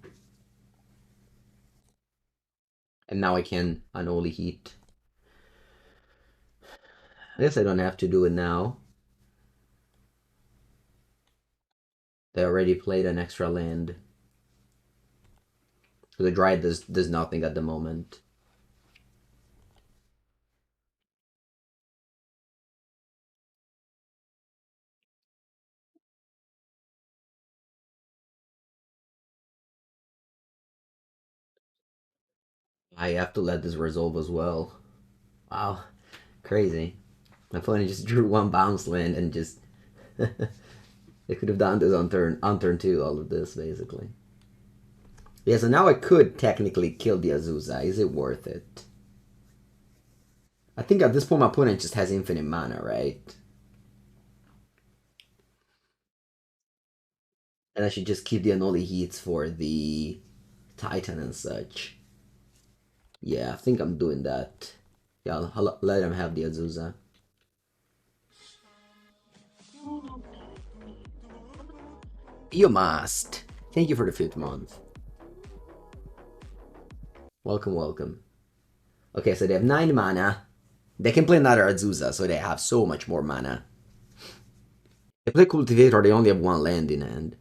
And now I can Unholy Heat. I guess I don't have to do it now. They already played an extra land. The Dryad does nothing at the moment. I have to let this resolve as well. Wow, crazy. My opponent just drew one bounce land and just they could have done this on turn two, all of this basically. Yeah, so now I could technically kill the Azusa. Is it worth it? I think at this point my opponent just has infinite mana, right? And I should just keep the Unholy Heats for the Titan and such. Yeah, I think I'm doing that. Yeah, I'll let him have the Azusa. You must. Thank you for the 5th month. Welcome, welcome. Okay, so they have 9 mana. They can play another Azusa, so they have so much more mana. They play Cultivator, they only have 1 land in hand.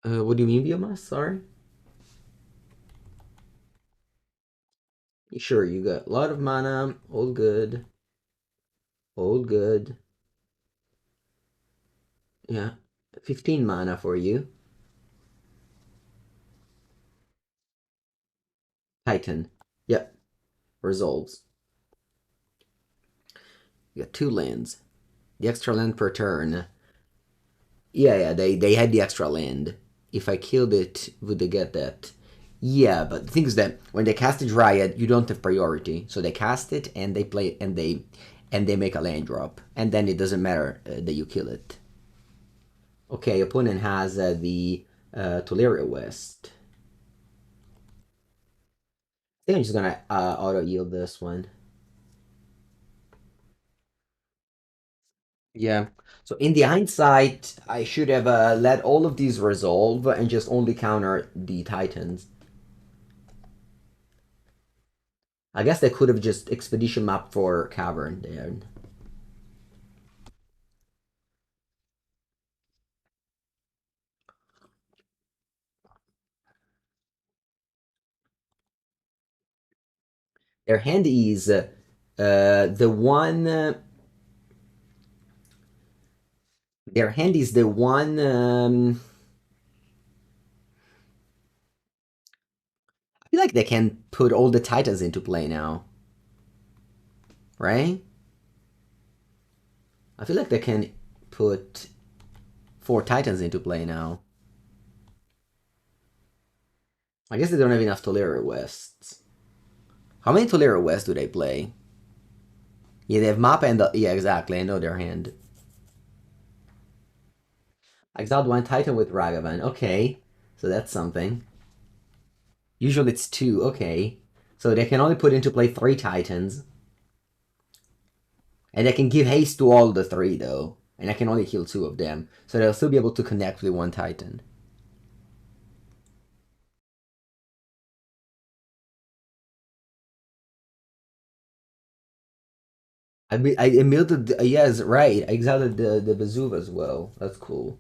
What do you mean, Biomass? Sorry? Sure, you got a lot of mana. All good. All good. Yeah. 15 mana for you. Titan. Yep. Resolves. You got 2 lands. The extra land per turn. Yeah, they had the extra land. If I killed it, would they get that? Yeah, but the thing is that when they cast a Dryad, you don't have priority. So they cast it and they play it and they make a land drop. And then it doesn't matter that you kill it. Okay, opponent has the Tolaria West. I think I'm just gonna auto yield this one. Yeah. So in the hindsight, I should have let all of these resolve and just only counter the Titans. I guess they could have just expedition map for Cavern there. Their hand is the one. Their hand is the one. I feel like they can put all the Titans into play now, right? I feel like they can put 4 Titans into play now. I guess they don't have enough Tolaria Wests. How many Tolaria Wests do they play? Yeah, they have Mappa and yeah, exactly. I know their hand. I exiled 1 Titan with Ragavan. Okay, so that's something. Usually it's 2. Okay, so they can only put into play 3 Titans. And I can give haste to all the 3 though. And I can only heal 2 of them. So they'll still be able to connect with 1 Titan. I milled yes, right. I exiled the Vesuv as well. That's cool.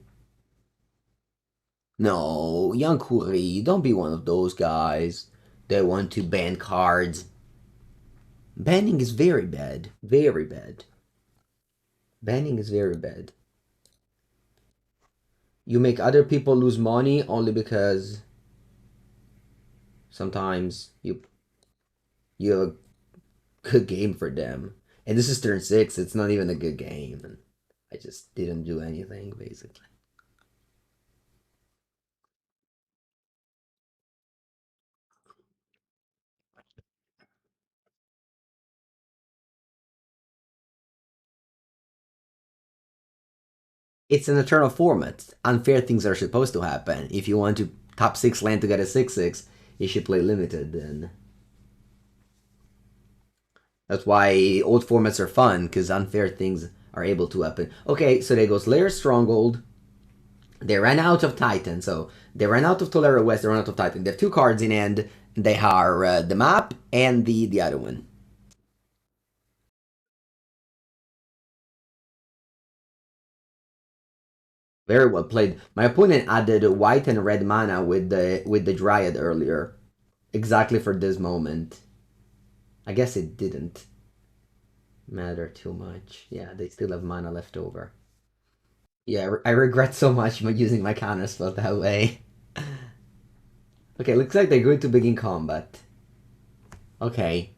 No, young Kuri, don't be one of those guys that want to ban cards. Banning is very bad. Very bad. Banning is very bad. You make other people lose money only because sometimes you have a good game for them. And this is turn 6, it's not even a good game. And I just didn't do anything, basically. It's an eternal format. Unfair things are supposed to happen. If you want to top 6 land to get a 6/6, you should play limited then. That's why old formats are fun, because unfair things are able to happen. Okay, so there goes Lair Stronghold. They ran out of Titan, so they ran out of Tolera West, they ran out of Titan. They have two cards in hand. They are the map and the other one. Very well played. My opponent added white and red mana with the Dryad earlier, exactly for this moment. I guess it didn't matter too much. Yeah, they still have mana left over. Yeah, I regret so much using my counterspell that way. Okay, looks like they're going to begin combat. Okay.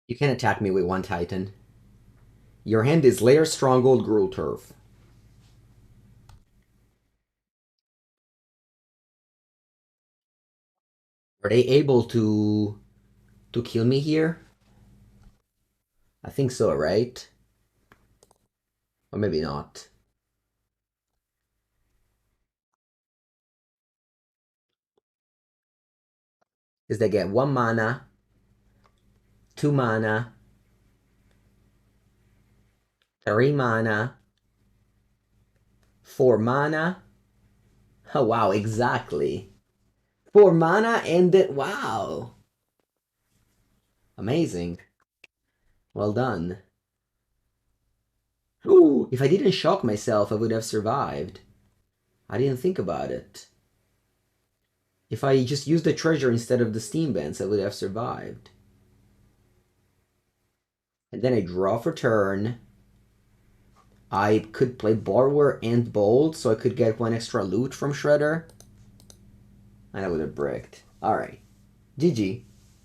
You can attack me with one Titan. Your hand is Lair Stronghold Gruul Turf. Are they able to kill me here? I think so, right? Or maybe not. Because they get 1 mana, 2 mana, 3 mana, 4 mana. Oh wow, exactly. 4 mana and it wow. Amazing. Well done. Ooh, if I didn't shock myself, I would have survived. I didn't think about it. If I just used the treasure instead of the steam bands, I would have survived. And then I draw for turn. I could play Borrower and Bolt, so I could get 1 extra loot from Shredder. And I would have bricked. Alright. GG.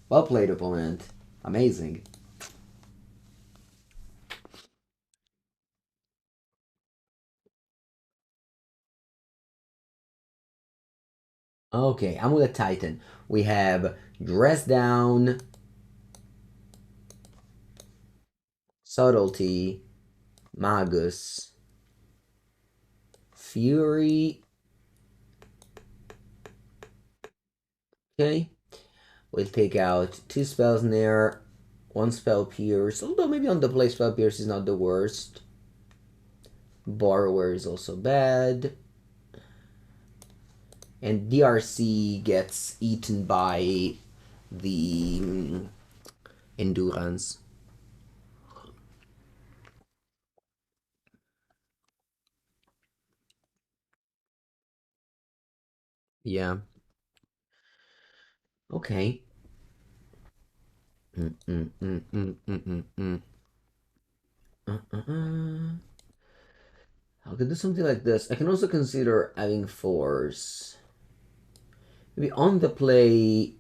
Well played, opponent. Amazing. Okay, I'm with a Titan. We have Dress Down, Subtlety, Magus, Fury. Okay. We'll take out 2 Spell Snare, 1 Spell Pierce. Although maybe on the play Spell Pierce is not the worst. Borrower is also bad. And DRC gets eaten by the Endurance. Yeah. Okay. Mm, mm, mm, mm, mm, mm, mm. I could do something like this. I can also consider having Force. Maybe on the play.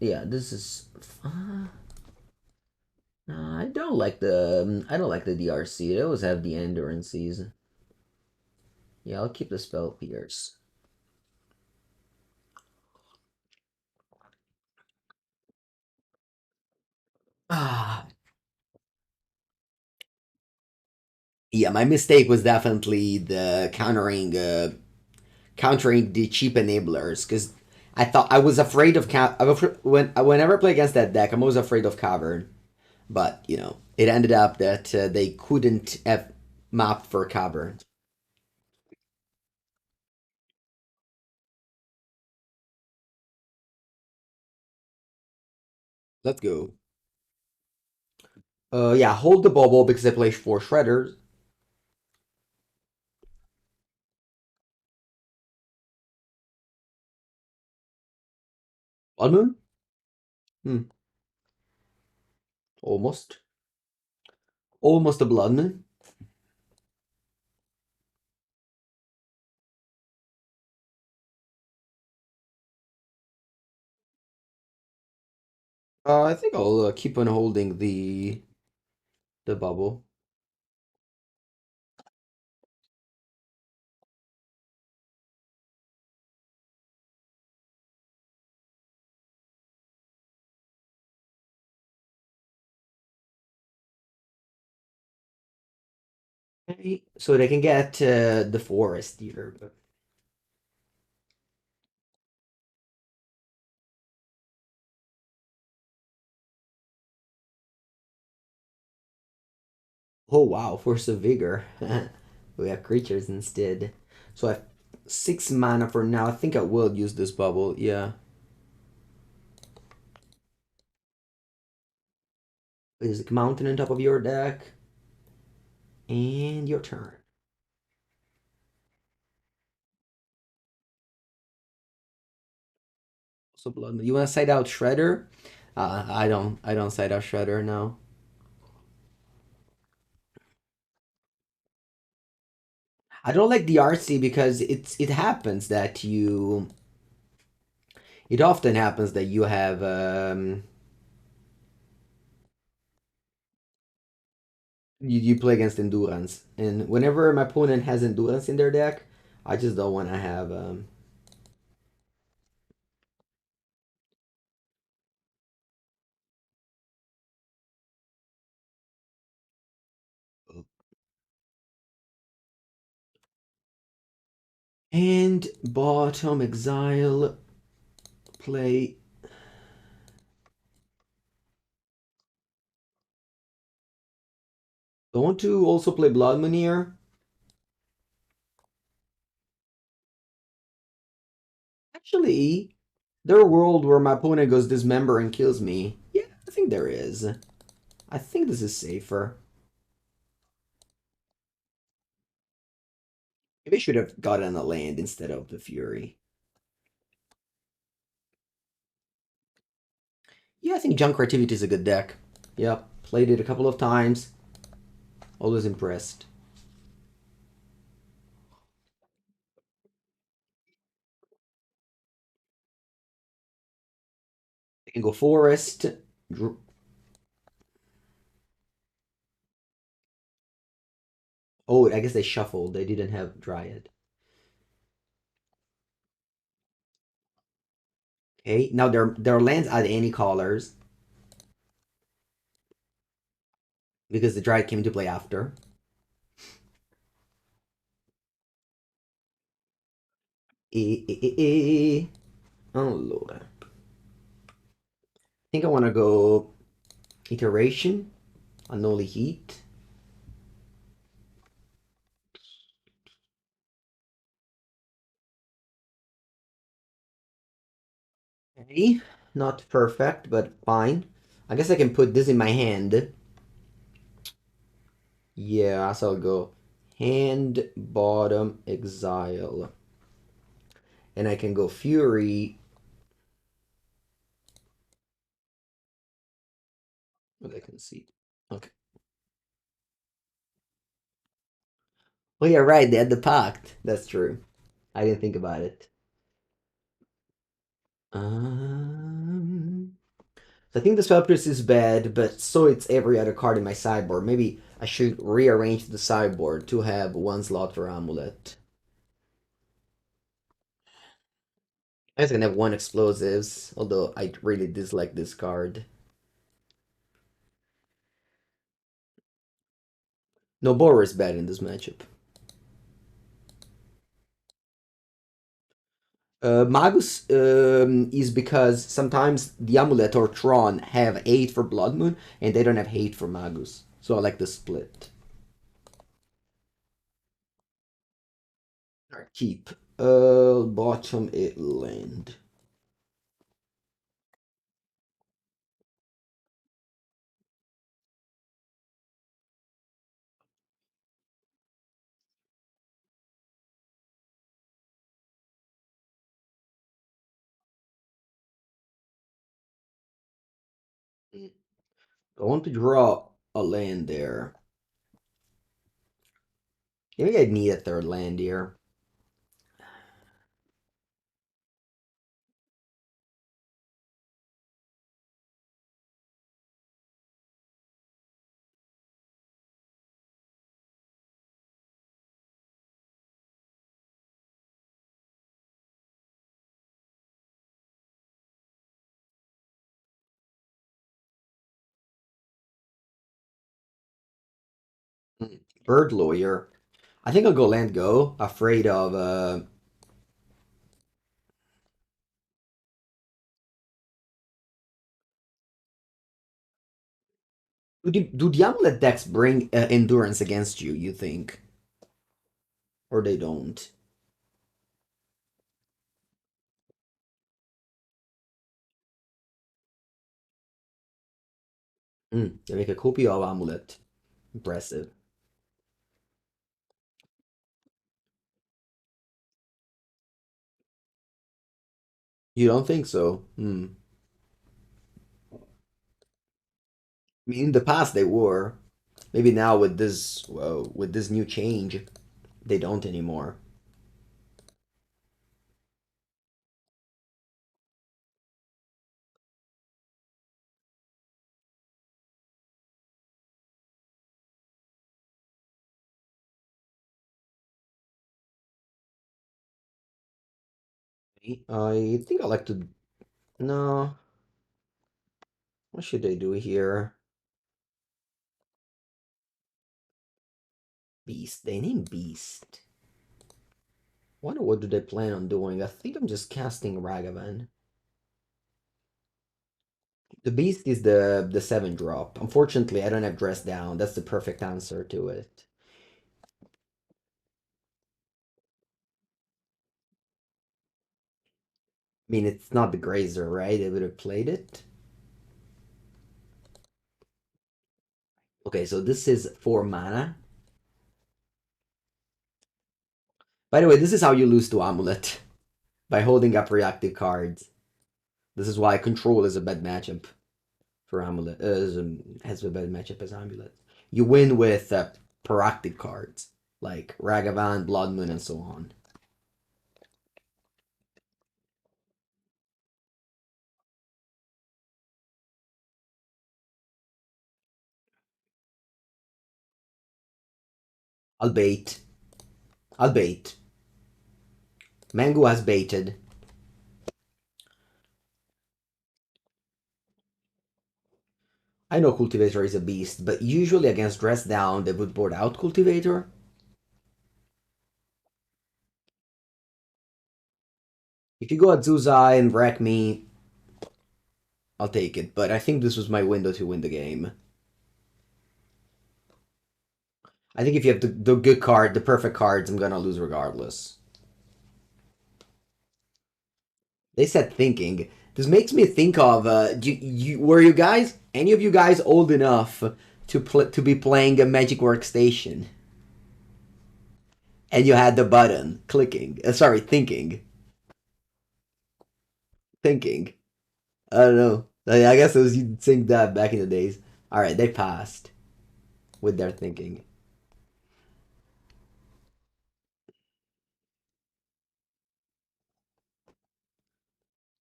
Yeah, this is. I don't like the DRC. They always have the endurances. Yeah, I'll keep the Spell Pierce. Ah, yeah, my mistake was definitely the countering the cheap enablers because I thought I was afraid of whenever I play against that deck, I'm always afraid of Cavern. But it ended up that they couldn't have mapped for Cavern. Let's go. Yeah, hold the bubble because I play four shredders. Blood Moon? Hmm, almost. Almost a Blood Moon. I think I'll keep on holding the bubble. Okay, so they can get the forest here. Oh wow, Force of Vigor. We have creatures instead. So I have 6 mana for now. I think I will use this bubble. Yeah. There's a mountain on top of your deck. And your turn. So blood. You want to side out Shredder? I don't. I don't side out Shredder. No. I don't like the RC because it happens that you. It often happens that you have you play against endurance, and whenever my opponent has endurance in their deck, I just don't want to have and bottom exile play. I want to also play Blood Moon here. Actually, there a world where my opponent goes dismember and kills me. Yeah, I think there is. I think this is safer. Maybe I should have gotten a land instead of the Fury. Yeah, I think Junk Creativity is a good deck. Yep, played it a couple of times. Always impressed. I can go Forest. Oh, I guess they shuffled. They didn't have Dryad. Okay, now their lands add any colors because the Dryad came into play after. Oh lord. I think I want to go Iteration, Unholy Heat. Okay, not perfect, but fine. I guess I can put this in my hand. Yeah, so I'll go hand, bottom, exile. And I can go Fury. What I can see. Okay. Oh yeah, right, they had the pact. That's true. I didn't think about it. Um, so I think the Spellpierce is bad, but so it's every other card in my sideboard. Maybe I should rearrange the sideboard to have one slot for Amulet. I guess I can have one explosives, although I really dislike this card. No, Borrower is bad in this matchup. Magus is because sometimes the Amulet or Tron have hate for Blood Moon and they don't have hate for Magus. So I like the split. Alright, keep. Bottom it land. I want to draw a land there. I think I'd need a third land here. Bird Lawyer. I think I'll go land go. Afraid of do the amulet decks bring endurance against you, you think? Or they don't? They make a copy of amulet. Impressive. You don't think so? I mean, in the past they were. Maybe now with this new change, they don't anymore. I think I like to. No, what should I do here? Beast. They name Beast. Wonder what do they plan on doing? I think I'm just casting Ragavan. The Beast is the 7-drop. Unfortunately, I don't have Dress Down. That's the perfect answer to it. I mean, it's not the Grazer, right? They would have played it. Okay, so this is 4 mana. By the way, this is how you lose to Amulet. By holding up reactive cards. This is why Control is a bad matchup for Amulet. Has a bad matchup as Amulet. You win with proactive cards, like Ragavan, Blood Moon, and so on. I'll bait. I'll bait. Mango has baited. I know Cultivator is a beast, but usually against Dress Down, they would board out Cultivator. If you go at Zuzai and wreck me, I'll take it. But I think this was my window to win the game. I think if you have the good card, the perfect cards, I'm gonna lose regardless. They said thinking. This makes me think of were you guys any of you guys old enough to be playing a Magic Workstation, and you had the button clicking. Sorry, thinking. I don't know. I guess it was you'd think that back in the days. All right, they passed with their thinking.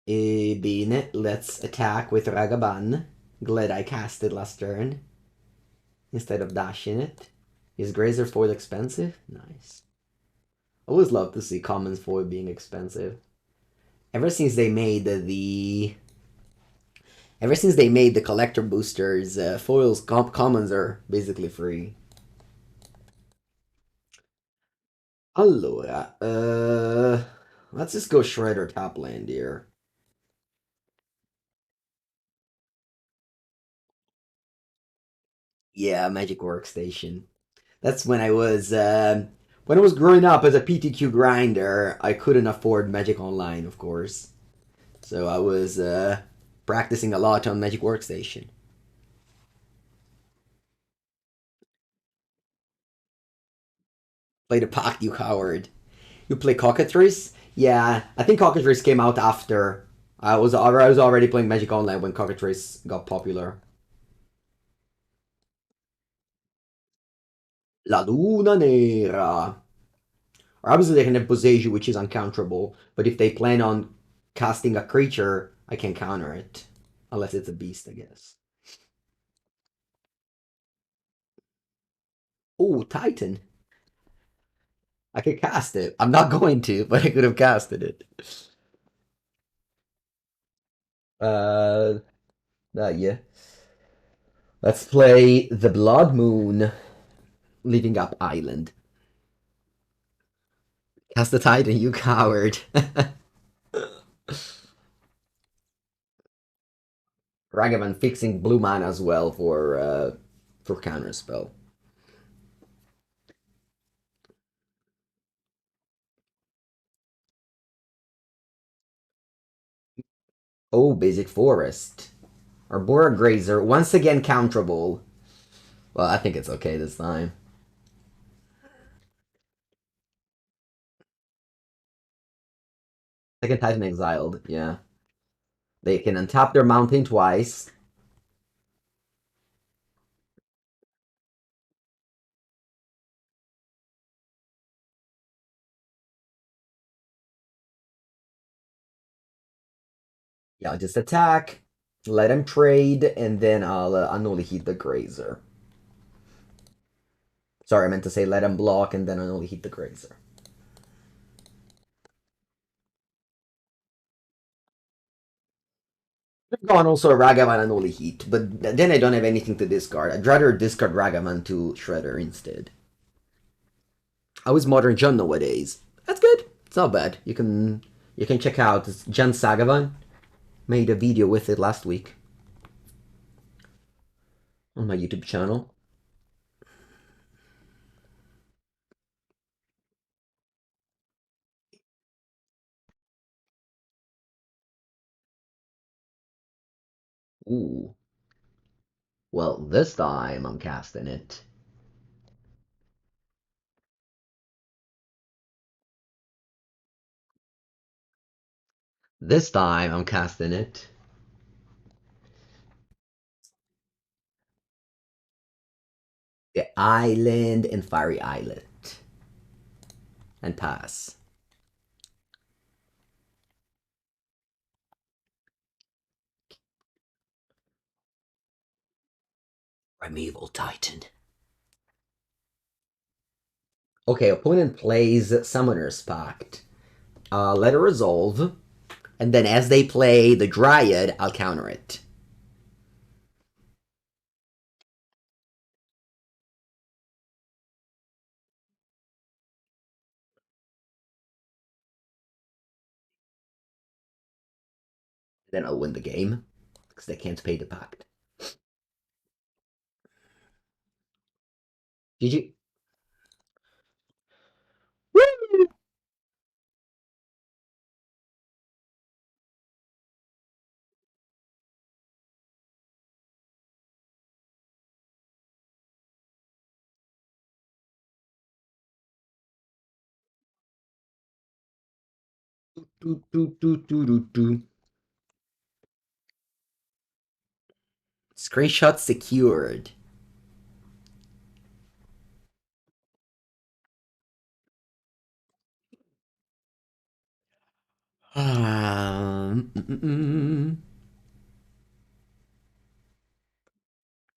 Bene, let's attack with Ragavan. Glad I cast it last turn instead of dashing it. Is Grazer foil expensive? Nice. Always love to see commons foil being expensive. Ever since they made the collector boosters, foils commons are basically free. Allora, Let's just go Shredder top land here. Yeah, Magic Workstation. That's when I was growing up as a PTQ grinder. I couldn't afford Magic Online, of course, so I was practicing a lot on Magic Workstation. Play the Pact, you coward. You play Cockatrice? Yeah, I think Cockatrice came out after. I was already playing Magic Online when Cockatrice got popular. La Luna Nera. Or obviously they can have Boseiju, which is uncounterable, but if they plan on casting a creature, I can counter it. Unless it's a beast, I guess. Oh, Titan. I could cast it. I'm not going to, but I could have casted it. Uh, yeah. Let's play the Blood Moon, leaving up Island. Cast the Titan, you coward. Ragavan fixing blue mana as well for counterspell. Oh, basic forest. Arbora Grazer, once again counterable. Well, I think it's okay this time. Second Titan exiled, yeah. They can untap their mountain twice. Yeah, I'll just attack, let him trade, and then I'll Unholy Heat the Grazer. Sorry, I meant to say let him block and then Unholy Heat the Grazer. I've gone also Ragavan Unholy Heat, but then I don't have anything to discard. I'd rather discard Ragavan to Shredder instead. How is Modern John nowadays? That's good. It's not bad. You can check out Jan Sagavan. Made a video with it last week on my YouTube channel. Ooh. Well, this time I'm casting it. This time I'm casting it. The Island and Fiery Islet. And pass. Primeval Titan. Okay, opponent plays Summoner's Pact. Let it resolve. And then as they play the Dryad, I'll counter it. Then I'll win the game. Because they can't pay the Pact. GG. Woo! Do, do, do, do, do, do. Screenshot secured.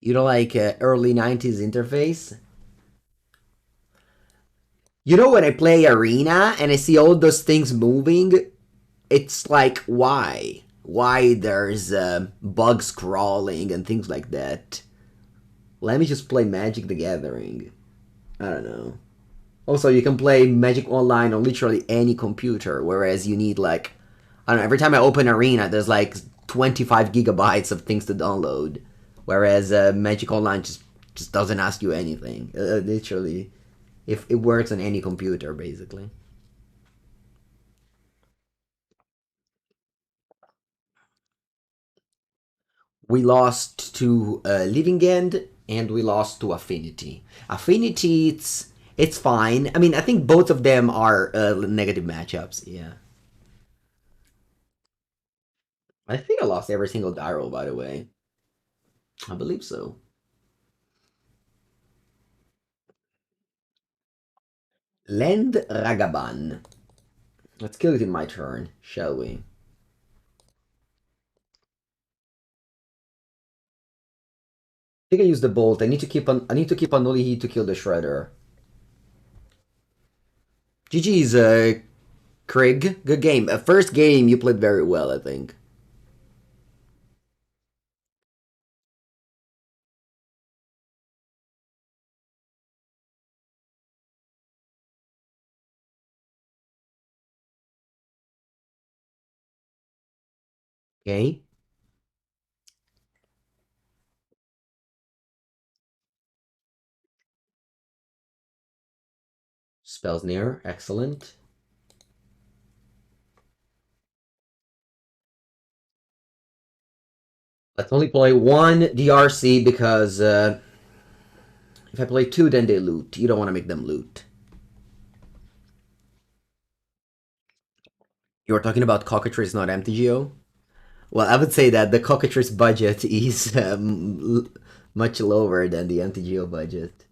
You know, like early 90s interface? You know, when I play Arena and I see all those things moving, it's like, why? Why there's bugs crawling and things like that? Let me just play Magic the Gathering. I don't know. Also, you can play Magic Online on literally any computer, whereas you need like, I don't know, every time I open Arena, there's like 25 gigabytes of things to download, whereas Magic Online just doesn't ask you anything. Literally, if it works on any computer, basically. We lost to Living End and we lost to Affinity. Affinity, it's fine. I mean, I think both of them are negative matchups. Yeah. I think I lost every single die roll, by the way. I believe so. Land Ragavan. Let's kill it in my turn, shall we? I think I use the bolt. I need to keep Unholy Heat to kill the Shredder. GG's Craig. Good game. First game you played very well, I think. Okay. Spell Snare, excellent. Let's only play one DRC because if I play two, then they loot. You don't want to make them loot. You were talking about cockatrice, not MTGO? Well, I would say that the cockatrice budget is much lower than the MTGO budget.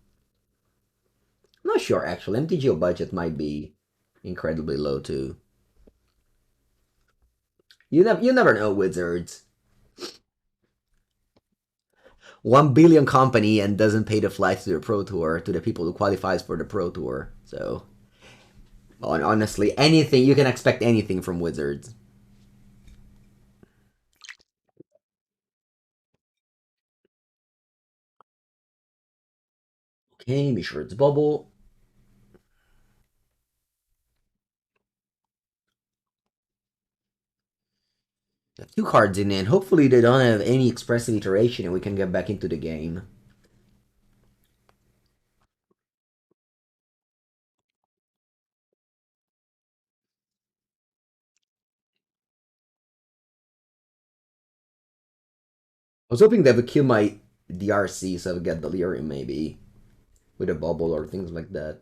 I'm not sure, actually. MTGO budget might be incredibly low, too. You never know, Wizards. 1 billion company and doesn't pay the flights to the Pro Tour, to the people who qualifies for the Pro Tour. So, honestly, anything, you can expect anything from Wizards. Okay, Mishra's Bauble. Two cards in hand. Hopefully they don't have any expressive iteration and we can get back into the game. I was hoping they would kill my DRC so I would get Delirium maybe. With a bubble or things like that.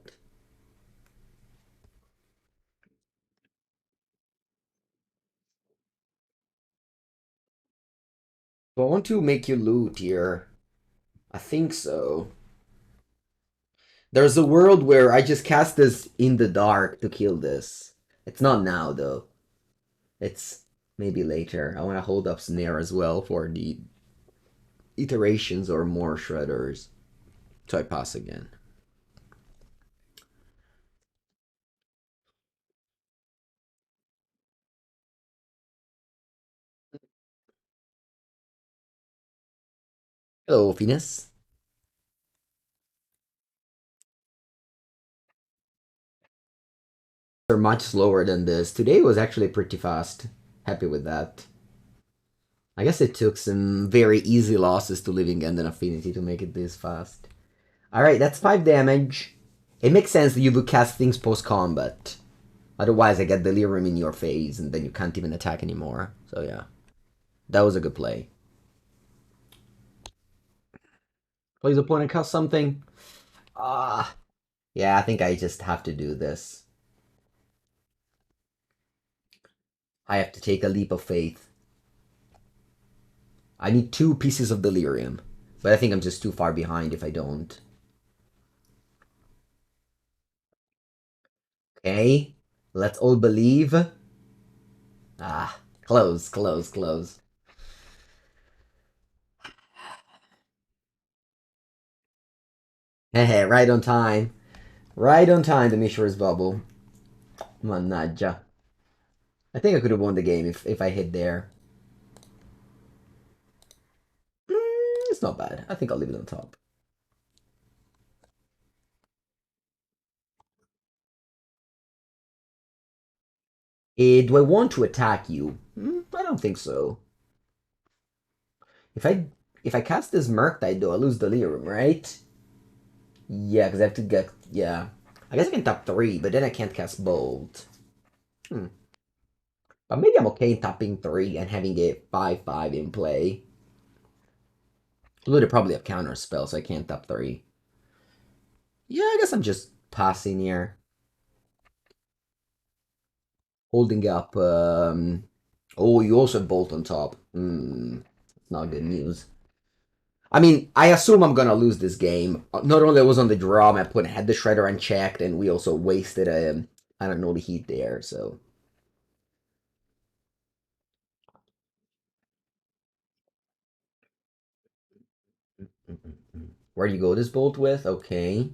Do I want to make you loot here? I think so. There's a world where I just cast this in the dark to kill this. It's not now though. It's maybe later. I want to hold up Snare as well for the iterations or more shredders. So I pass again. Hello, Venus. Are much slower than this. Today was actually pretty fast. Happy with that. I guess it took some very easy losses to Living End and Affinity to make it this fast. Alright, that's 5 damage. It makes sense that you would cast things post-combat. Otherwise, I get Delirium in your face, and then you can't even attack anymore. So yeah, that was a good play. Please, opponent cast something. Ah, yeah, I think I just have to do this. I have to take a leap of faith. I need 2 pieces of Delirium, but I think I'm just too far behind if I don't. Okay, let's all believe. Ah, close, close, close. Hehe, right on time. Right on time, the Mishra's Bubble. Mannaggia. I think I could have won the game if I hit there. It's not bad. I think I'll leave it on top. Do I want to attack you? I don't think so. If I if I cast this Murktide though, I lose Delirium, right? Yeah, because I have to get yeah. I guess I can tap 3, but then I can't cast Bolt. Hmm. But maybe I'm okay tapping 3 and having a 5/5 in play. Although they probably have Counterspell, so I can't tap 3. Yeah, I guess I'm just passing here. Holding up. Oh, you also have Bolt on top. Not good news. I mean, I assume I'm gonna lose this game. Not only I was on the draw, I put had the Shredder unchecked, and we also wasted a Unholy Heat there. So where do you go this bolt with? Okay,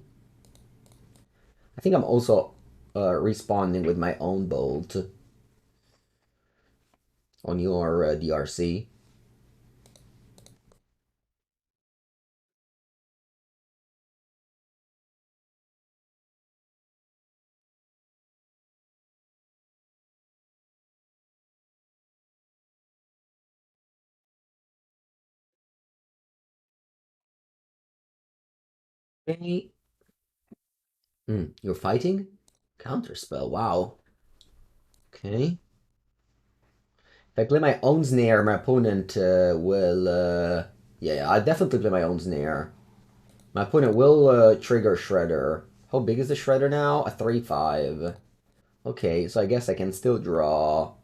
I think I'm also responding with my own bolt on your DRC. Okay. You're fighting? Counterspell. Wow. Okay. If I play my own snare, my opponent will. Yeah, I definitely play my own snare. My opponent will trigger Shredder. How big is the Shredder now? A 3/5. Okay, so I guess I can still draw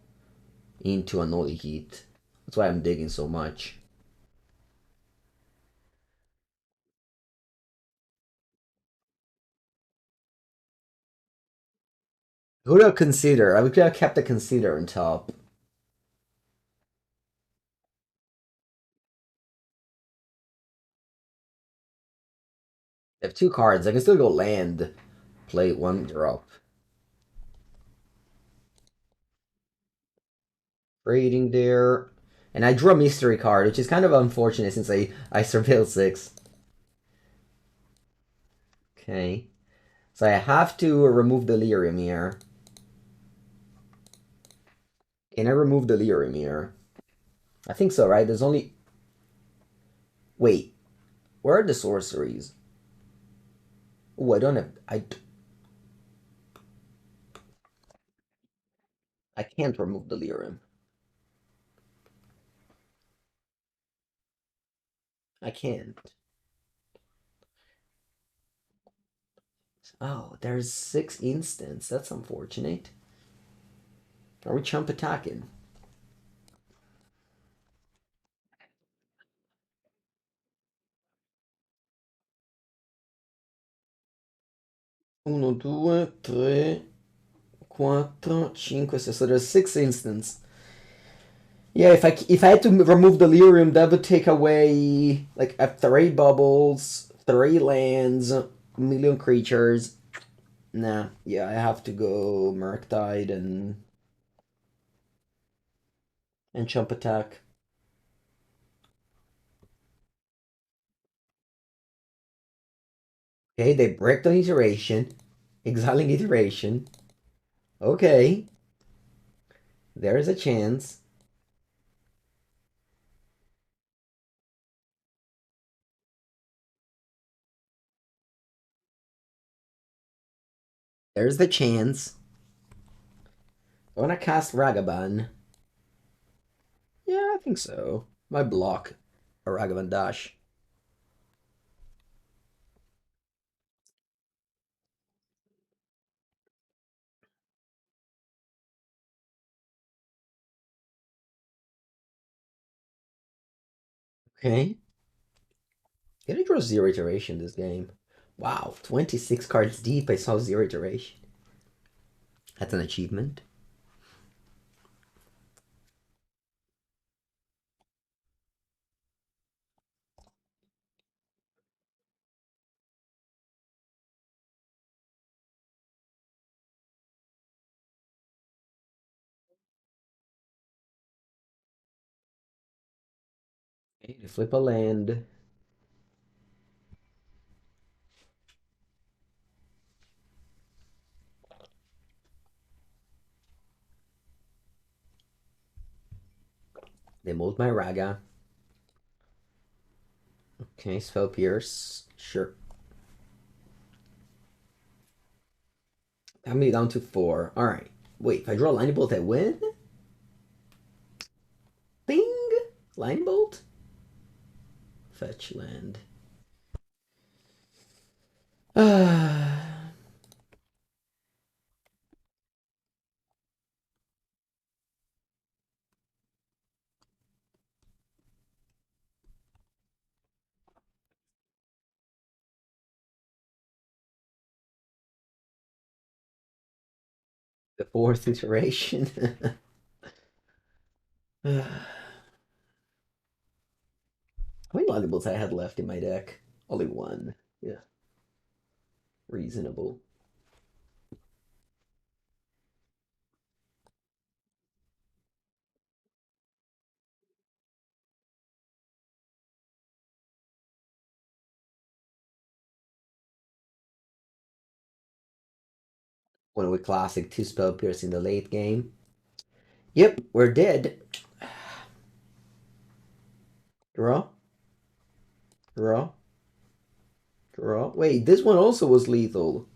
into Unholy Heat. That's why I'm digging so much. Who would I consider? I would have kept the consider on top. I have 2 cards. I can still go land, play 1 drop. Trading there. And I drew a mystery card, which is kind of unfortunate since I surveilled 6. Okay. So I have to remove Delirium here. Can I remove Delirium here? I think so, right? There's only... Wait. Where are the sorceries? Oh, I don't have... I can't remove Delirium. I can't. Oh, there's 6 instants. That's unfortunate. Are we chump attacking? Uno, due, tre, quattro, cinque, six. So there's 6 instants. Yeah, if I had to remove Delirium, that would take away like 3 bubbles, 3 lands, million creatures. Nah, yeah, I have to go Murktide and chump attack. Okay, they break the iteration, exiling iteration. Okay, there is a chance. There's the chance. I want to cast Ragavan. Yeah, I think so. My block a Ragavan dash. Okay. Can I draw 0 iteration this game? Wow, 26 cards deep, I saw 0 iteration. That's an achievement. Okay, to flip a land. They mold my Raga. Okay, Spell Pierce. Sure. I'm down to 4. Alright. Wait, if I draw Lightning Bolt, I win? Bing! Lightning Bolt? Fetch land. The fourth iteration. How many Lightning Bolts I had left in my deck? Only one. Yeah, reasonable. One with classic 2 Spell Pierce in the late game. Yep, we're dead. Draw. Draw. Draw. Wait, this one also was lethal.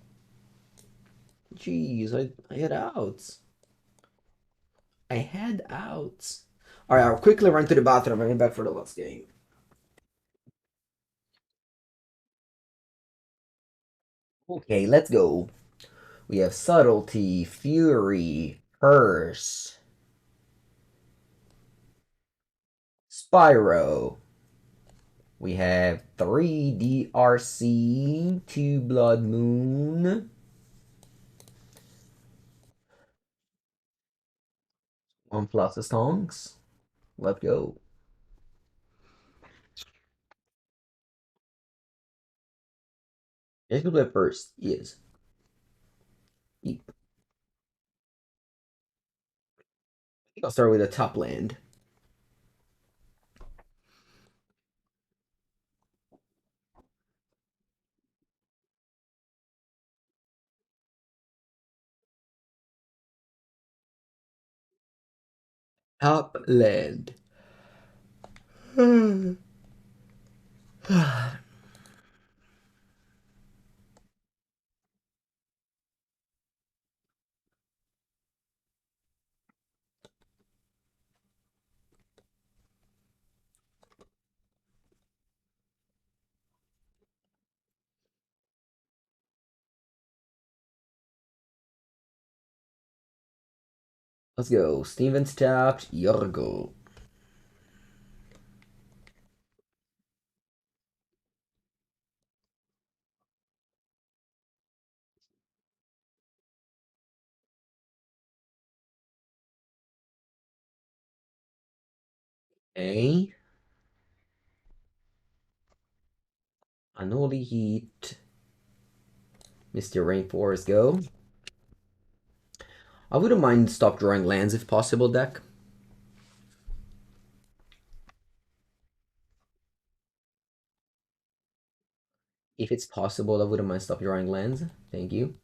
Jeez, I had outs. I had outs. Alright, I'll quickly run to the bathroom. I'm back for the last game. Okay, let's go. We have Subtlety, Fury, Curse, Spyro. We have 3 DRC, 2 Blood Moon, 1 Flusterstorms. Let's go. Let's play first. Yes. Yep. I think I'll start with a top land. Top land. Let's go. Steven's tapped. Yorgo. A. Unholy Heat. Misty Rainforest, go. I wouldn't mind stop drawing lands if possible, deck. If it's possible, I wouldn't mind stop drawing lands. Thank you.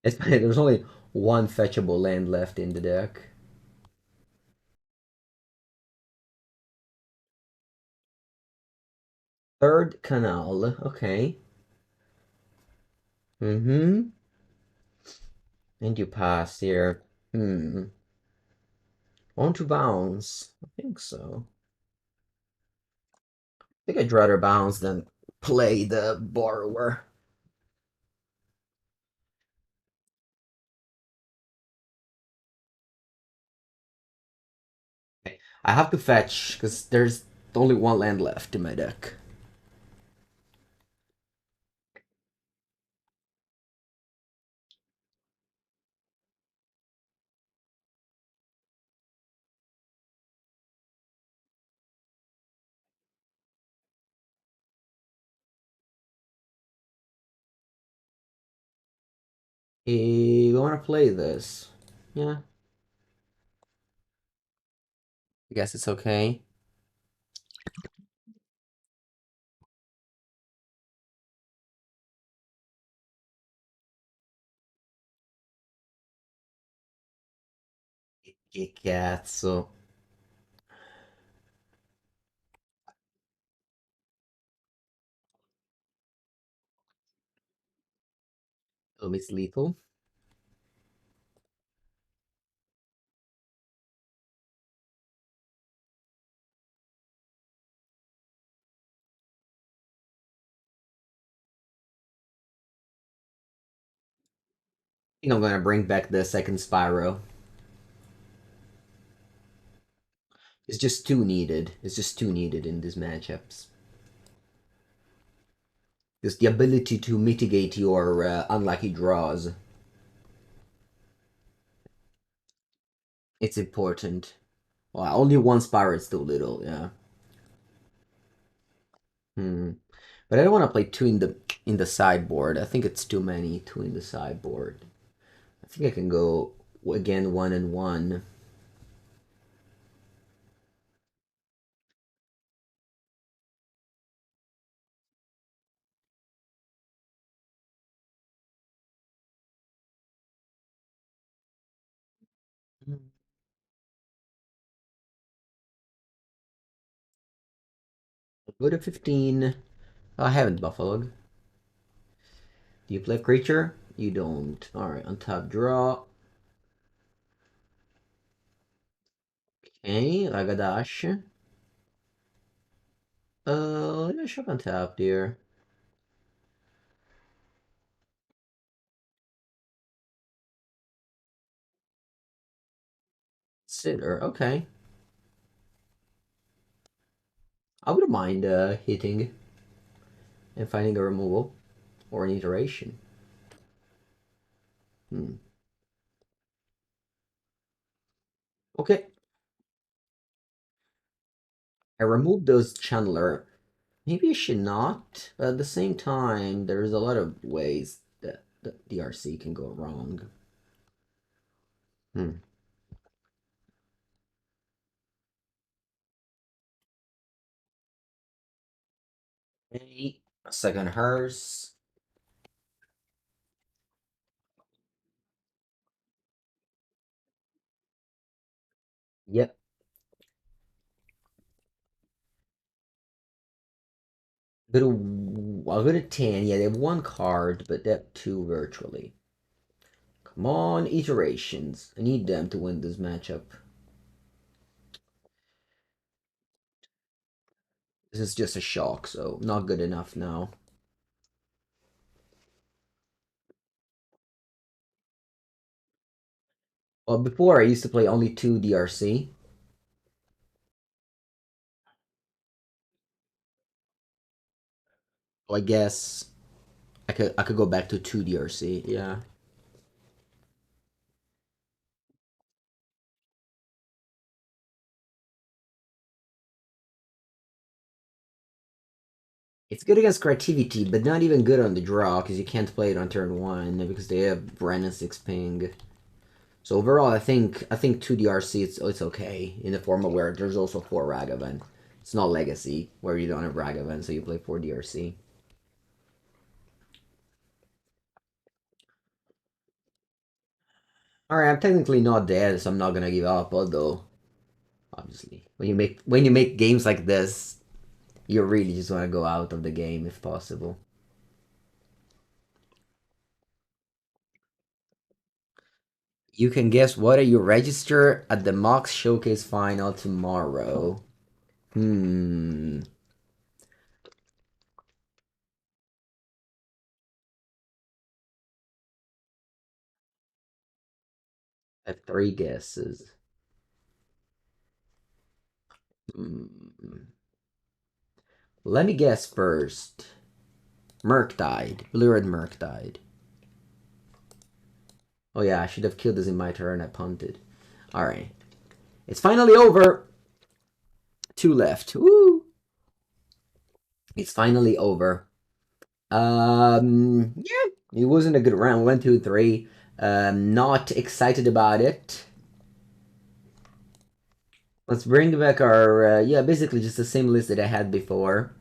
There's only one fetchable land left in the deck. Third Canal, okay. Mm-hmm. And you pass here. Want to bounce? I think so. I think I'd rather bounce than play the borrower. Okay. I have to fetch because there's only one land left in my deck. Hey, we want to play this. Yeah, I guess it's okay. Che cazzo. Oh, Miss Lethal. I think I'm gonna bring back the second Spyro. It's just too needed. It's just too needed in these matchups. Just the ability to mitigate your unlucky draws. It's important. Well, only one Spyro is too little, yeah. Hmm. But I don't want to play two in the sideboard. I think it's too many two in the sideboard. I think I can go again 1 and 1. Go to 15. I haven't buffaloed. Do you play creature? You don't. Alright, on top draw. Okay, Ragadash. Yeah, shove on top, dear. Sitter, okay. I wouldn't mind hitting and finding a removal or an iteration. Hmm. Okay. I removed those Channeler. Maybe I should not, but at the same time, there's a lot of ways that the DRC can go wrong. Hmm. Okay. Second hearse. Yep. I'll go to 10. Yeah, they have one card, but they have two virtually. Come on, iterations. I need them to win this matchup. This is just a shock, so not good enough now. Well, before I used to play only two DRC. So I guess I could go back to two DRC. Yeah. It's good against creativity, but not even good on the draw because you can't play it on turn 1 because they have Brandon 6 ping. So overall, I think 2 DRC it's okay in the form of where there's also 4 Ragavan. It's not Legacy where you don't have Ragavan, so you play 4 DRC. All right, I'm technically not dead, so I'm not gonna give up. Although, obviously, when you make games like this, you really just want to go out of the game if possible. You can guess what you register at the Mox Showcase final tomorrow. Hmm. I have 3 guesses. Hmm. Let me guess first. Murktide. Blue-red Murktide. Oh yeah, I should have killed this in my turn. I punted. Alright. It's finally over. 2 left. Woo! It's finally over. Yeah. It wasn't a good round. 1, 2, 3. Not excited about it. Let's bring back our, yeah, basically just the same list that I had before.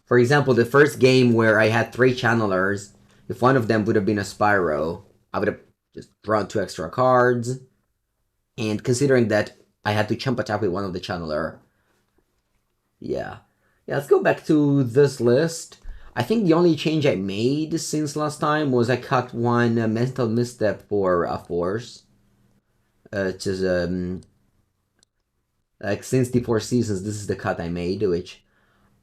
For example, the first game where I had 3 channelers, if one of them would have been a Spyro, I would have just drawn 2 extra cards. And considering that I had to chump attack with one of the channeler. Yeah. Yeah, let's go back to this list. I think the only change I made since last time was I cut one Mental Misstep for a Force. Which is, like, since the 4 seasons, this is the cut I made, which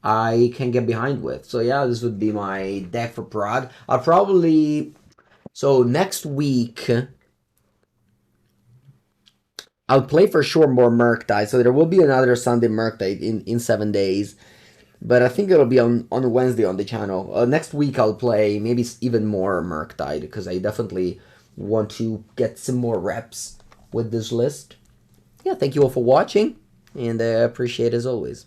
I can get behind with. So yeah, this would be my deck for Prague. I'll probably... So next week, I'll play for sure more Murktide. So there will be another Sunday Murktide in 7 days. But I think it'll be on Wednesday on the channel. Next week I'll play maybe even more Murktide, because I definitely want to get some more reps with this list. Yeah, thank you all for watching, and I appreciate it as always.